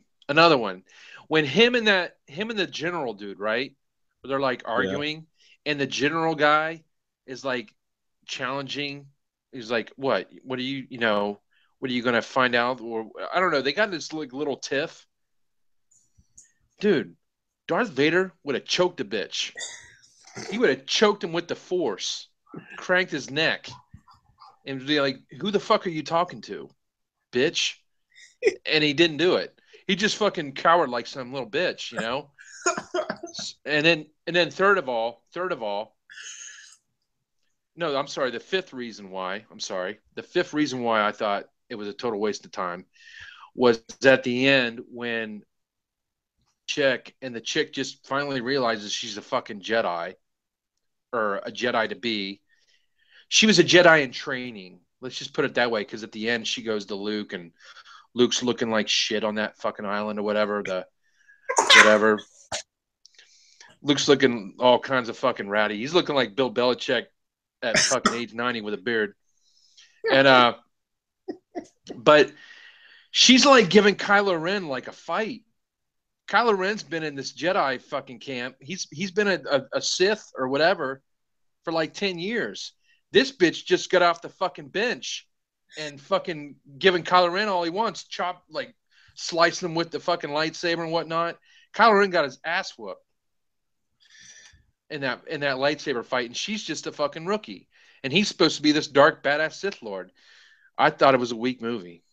When him and the general dude, right? They're like arguing, and the general guy is like challenging. He's like, "What? What are you? What are you gonna find out?" Or I don't know. They got this like little tiff. Dude, Darth Vader would have choked a bitch. He would have choked him with the Force, cranked his neck, and be like, "Who the fuck are you talking to, bitch?" And he didn't do it. He just fucking cowered like some little bitch, And then third of all, no, I'm sorry. The fifth reason why I thought it was a total waste of time was at the end when the chick just finally realizes she's a fucking Jedi or a Jedi to be. She was a Jedi in training. Let's just put it that way. Cause at the end she goes to Luke and Luke's looking like shit on that fucking island or whatever. Luke's looking all kinds of fucking ratty. He's looking like Bill Belichick at fucking age 90 with a beard. And but she's like giving Kylo Ren like a fight. Kylo Ren's been in this Jedi fucking camp. He's been a Sith or whatever for like 10 years. This bitch just got off the fucking bench and fucking giving Kylo Ren all he wants, slicing them with the fucking lightsaber and whatnot. Kylo Ren got his ass whooped in that lightsaber fight, and she's just a fucking rookie. And he's supposed to be this dark, badass Sith Lord. I thought it was a weak movie.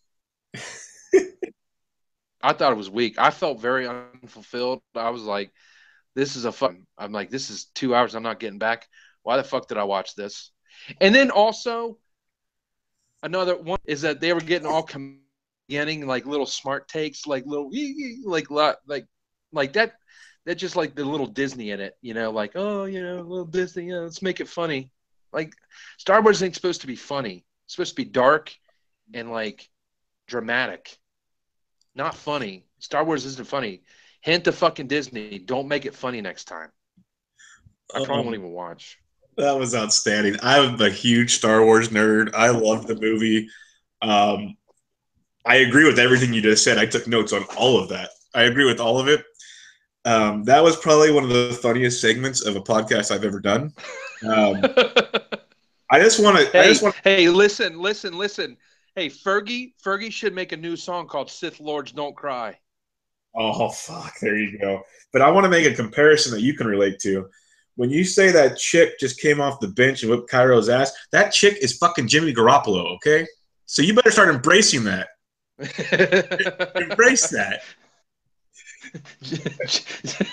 I thought it was weak. I felt very unfulfilled. I was like, this is I'm like, this is 2 hours I'm not getting back. Why the fuck did I watch this? And then also, another one is that they were getting all getting like little smart takes, like little, like that just like the little Disney in it, like, oh, little Disney, let's make it funny. Like, Star Wars ain't supposed to be funny. It's supposed to be dark and like dramatic, not funny. Star Wars isn't funny. Hint to fucking Disney. Don't make it funny next time. I probably won't even watch. That was outstanding. I'm a huge Star Wars nerd. I love the movie. I agree with everything you just said. I took notes on all of that. I agree with all of it. That was probably one of the funniest segments of a podcast I've ever done. I just want to. Hey, listen. Hey, Fergie should make a new song called "Sith Lords Don't Cry." Oh fuck! There you go. But I want to make a comparison that you can relate to. When you say that chick just came off the bench and whipped Cairo's ass, that chick is fucking Jimmy Garoppolo. Okay, so you better start embracing that. Embrace that.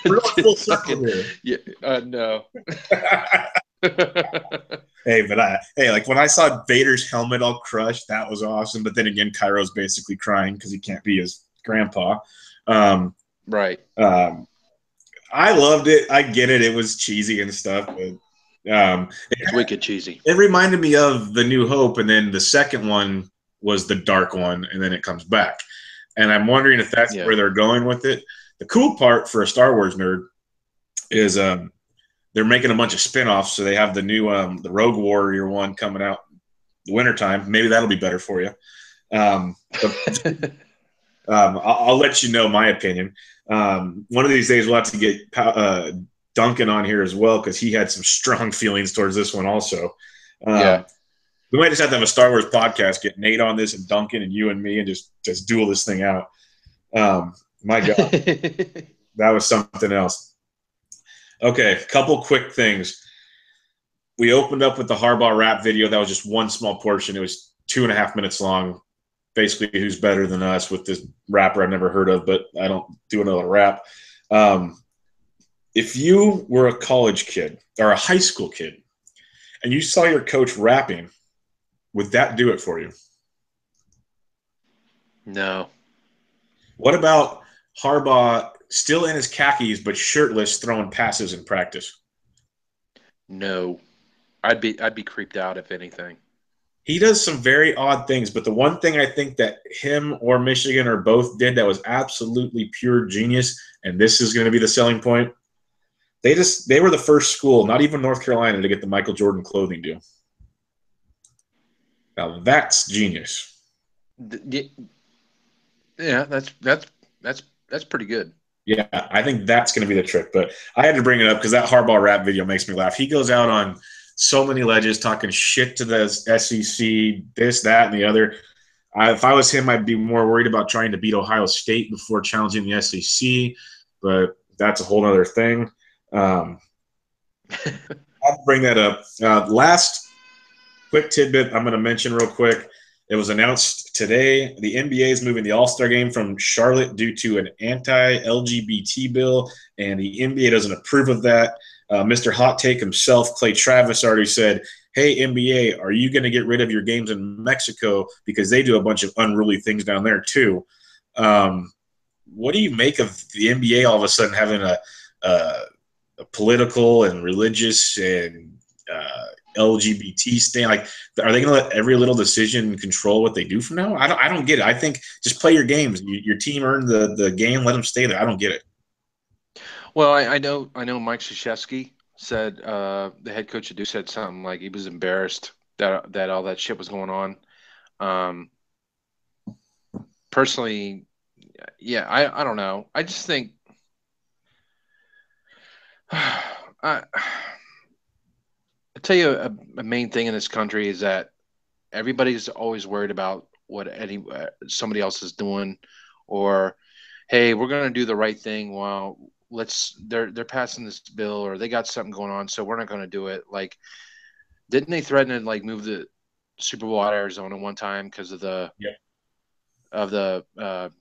We're going full circle here. Yeah, no. Hey, like when I saw Vader's helmet all crushed, that was awesome. But then again, Cairo's basically crying because he can't be his grandpa. Right. I loved it. I get it. It was cheesy and stuff, but it's wicked cheesy. It reminded me of The New Hope, and then the second one was the dark one, and then it comes back. And I'm wondering if that's where they're going with it. The cool part for a Star Wars nerd is they're making a bunch of spin-offs. So they have the new the Rogue Warrior one coming out the wintertime. Maybe that'll be better for you. I'll let you know my opinion. One of these days we'll have to get Duncan on here as well because he had some strong feelings towards this one also. We might just have to have a Star Wars podcast, get Nate on this and Duncan and you and me and just duel this thing out. My God, that was something else. Okay, a couple quick things. We opened up with the Harbaugh rap video. That was just one small portion. It was 2.5 minutes long. Basically, who's better than us with this rapper I've never heard of, but I don't do another rap. If you were a college kid or a high school kid and you saw your coach rapping, would that do it for you? No. What about Harbaugh still in his khakis but shirtless throwing passes in practice? No. I'd be creeped out if anything. He does some very odd things, but the one thing I think that him or Michigan or both did that was absolutely pure genius, and this is going to be the selling point, they were the first school, not even North Carolina, to get the Michael Jordan clothing deal. Now that's genius. Yeah, that's pretty good. Yeah, I think that's going to be the trick. But I had to bring it up because that Harbaugh rap video makes me laugh. He goes out on so many ledges talking shit to the SEC, this, that, and the other. If I was him, I'd be more worried about trying to beat Ohio State before challenging the SEC. But that's a whole other thing. I'll bring that up. Last quick tidbit I'm going to mention real quick. It was announced today the NBA is moving the All-Star game from Charlotte due to an anti-LGBT bill, and the NBA doesn't approve of that. Mr. Hot Take himself, Clay Travis, already said, hey, NBA, are you going to get rid of your games in Mexico because they do a bunch of unruly things down there too? What do you make of the NBA all of a sudden having a political and religious and LGBT stand? Like, are they going to let every little decision control what they do from now? I don't get it. I think just play your games. Your team earned the game. Let them stay there. I don't get it. Well, I know Mike Krzyzewski said the head coach of Duke said something like he was embarrassed that all that shit was going on. Personally, yeah, I don't know. I just think I tell you a main thing in this country is that everybody's always worried about what somebody else is doing or, hey, we're going to do the right thing. Well, they're passing this bill, or they got something going on, so we're not going to do it. Like, didn't they threaten to like move the Super Bowl out of Arizona one time because of the God,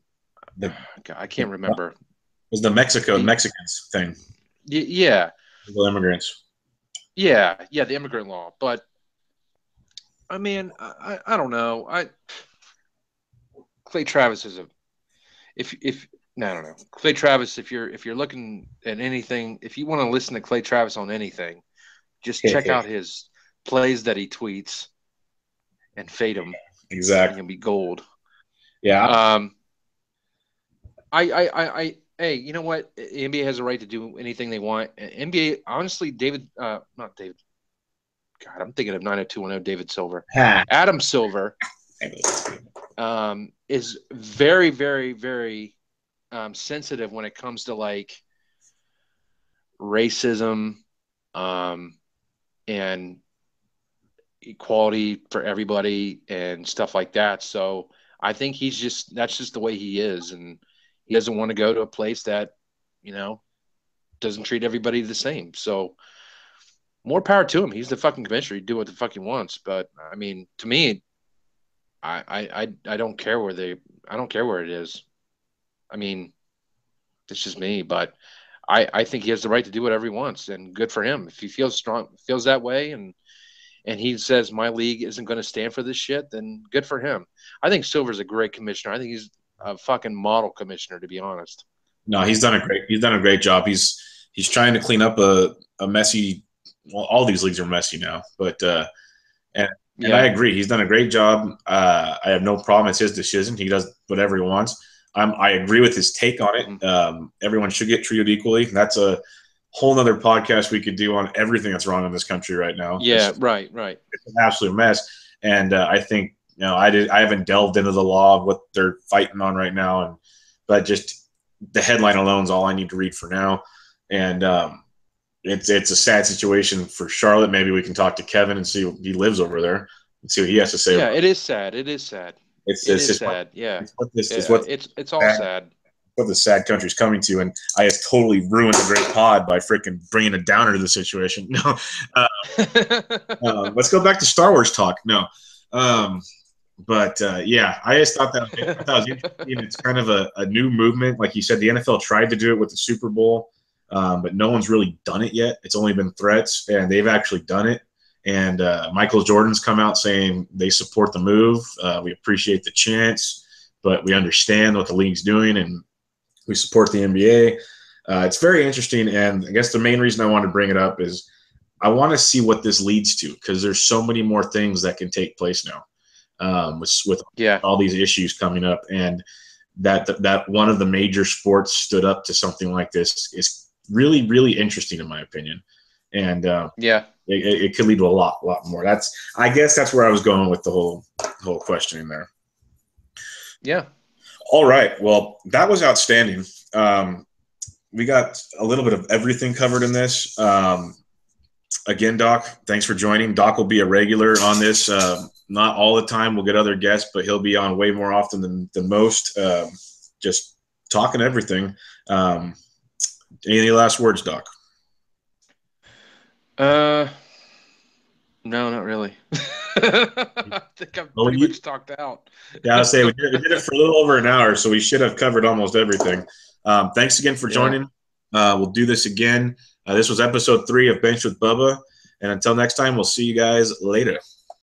I can't remember. It was the Mexicans thing. Yeah. The immigrants. Yeah, the immigrant law. But I mean, I don't know. Clay Travis is I don't know. Clay Travis, if you're looking at anything, if you want to listen to Clay Travis on anything, just check out his plays that he tweets and fade him. Exactly. He'll be gold. Yeah. Hey, you know what? The NBA has a right to do anything they want. NBA, honestly, not David. God, I'm thinking of 90210 David Silver. Adam Silver is very, very, very sensitive when it comes to like racism and equality for everybody and stuff like that. So I think that's just the way he is, and he doesn't want to go to a place that, doesn't treat everybody the same. So more power to him. He's the fucking commissioner. He do what the fuck he wants. But I mean, to me, I don't care I don't care where it is. I mean, it's just me, but I think he has the right to do whatever he wants, and good for him. If he feels that way, and he says my league isn't going to stand for this shit, then good for him. I think Silver's a great commissioner. I think he's a fucking model commissioner, to be honest. No, he's done a great job. He's trying to clean up a messy. Well, all these leagues are messy now, but and I agree. He's done a great job. I have no problem. It's his decision. He does whatever he wants. I agree with his take on it. Everyone should get treated equally. That's a whole nother podcast we could do on everything that's wrong in this country right now. Yeah, right. It's an absolute mess. And I think, I haven't delved into the law of what they're fighting on right now. But just the headline alone is all I need to read for now. And it's a sad situation for Charlotte. Maybe we can talk to Kevin and see he lives over there and see what he has to say. Yeah, it is sad. It is sad. It's sad. It's all sad. What the sad country's coming to, and I just totally ruined a great pod by freaking bringing a downer to the situation. No, let's go back to Star Wars talk. No, but I just thought that was interesting. It's kind of a new movement, like you said. The NFL tried to do it with the Super Bowl, but no one's really done it yet. It's only been threats, and they've actually done it. And Michael Jordan's come out saying they support the move. We appreciate the chance, but we understand what the league's doing, and we support the NBA. It's very interesting, and I guess the main reason I wanted to bring it up is I want to see what this leads to, because there's so many more things that can take place now with all these issues coming up, and that one of the major sports stood up to something like this is really, really interesting in my opinion. And it could lead to a lot more. I guess that's where I was going with the whole questioning there. Yeah. All right. Well, that was outstanding. We got a little bit of everything covered in this. Again, Doc, thanks for joining. Doc will be a regular on this. Not all the time. We'll get other guests, but he'll be on way more often than most. Just talking everything. Any last words, Doc? No, not really. I think I'm pretty much talked out. Yeah, I'll say we did it for a little over an hour, so we should have covered almost everything. Thanks again for joining. We'll do this again. This was episode 3 of Bench with Bubba. And until next time, we'll see you guys later.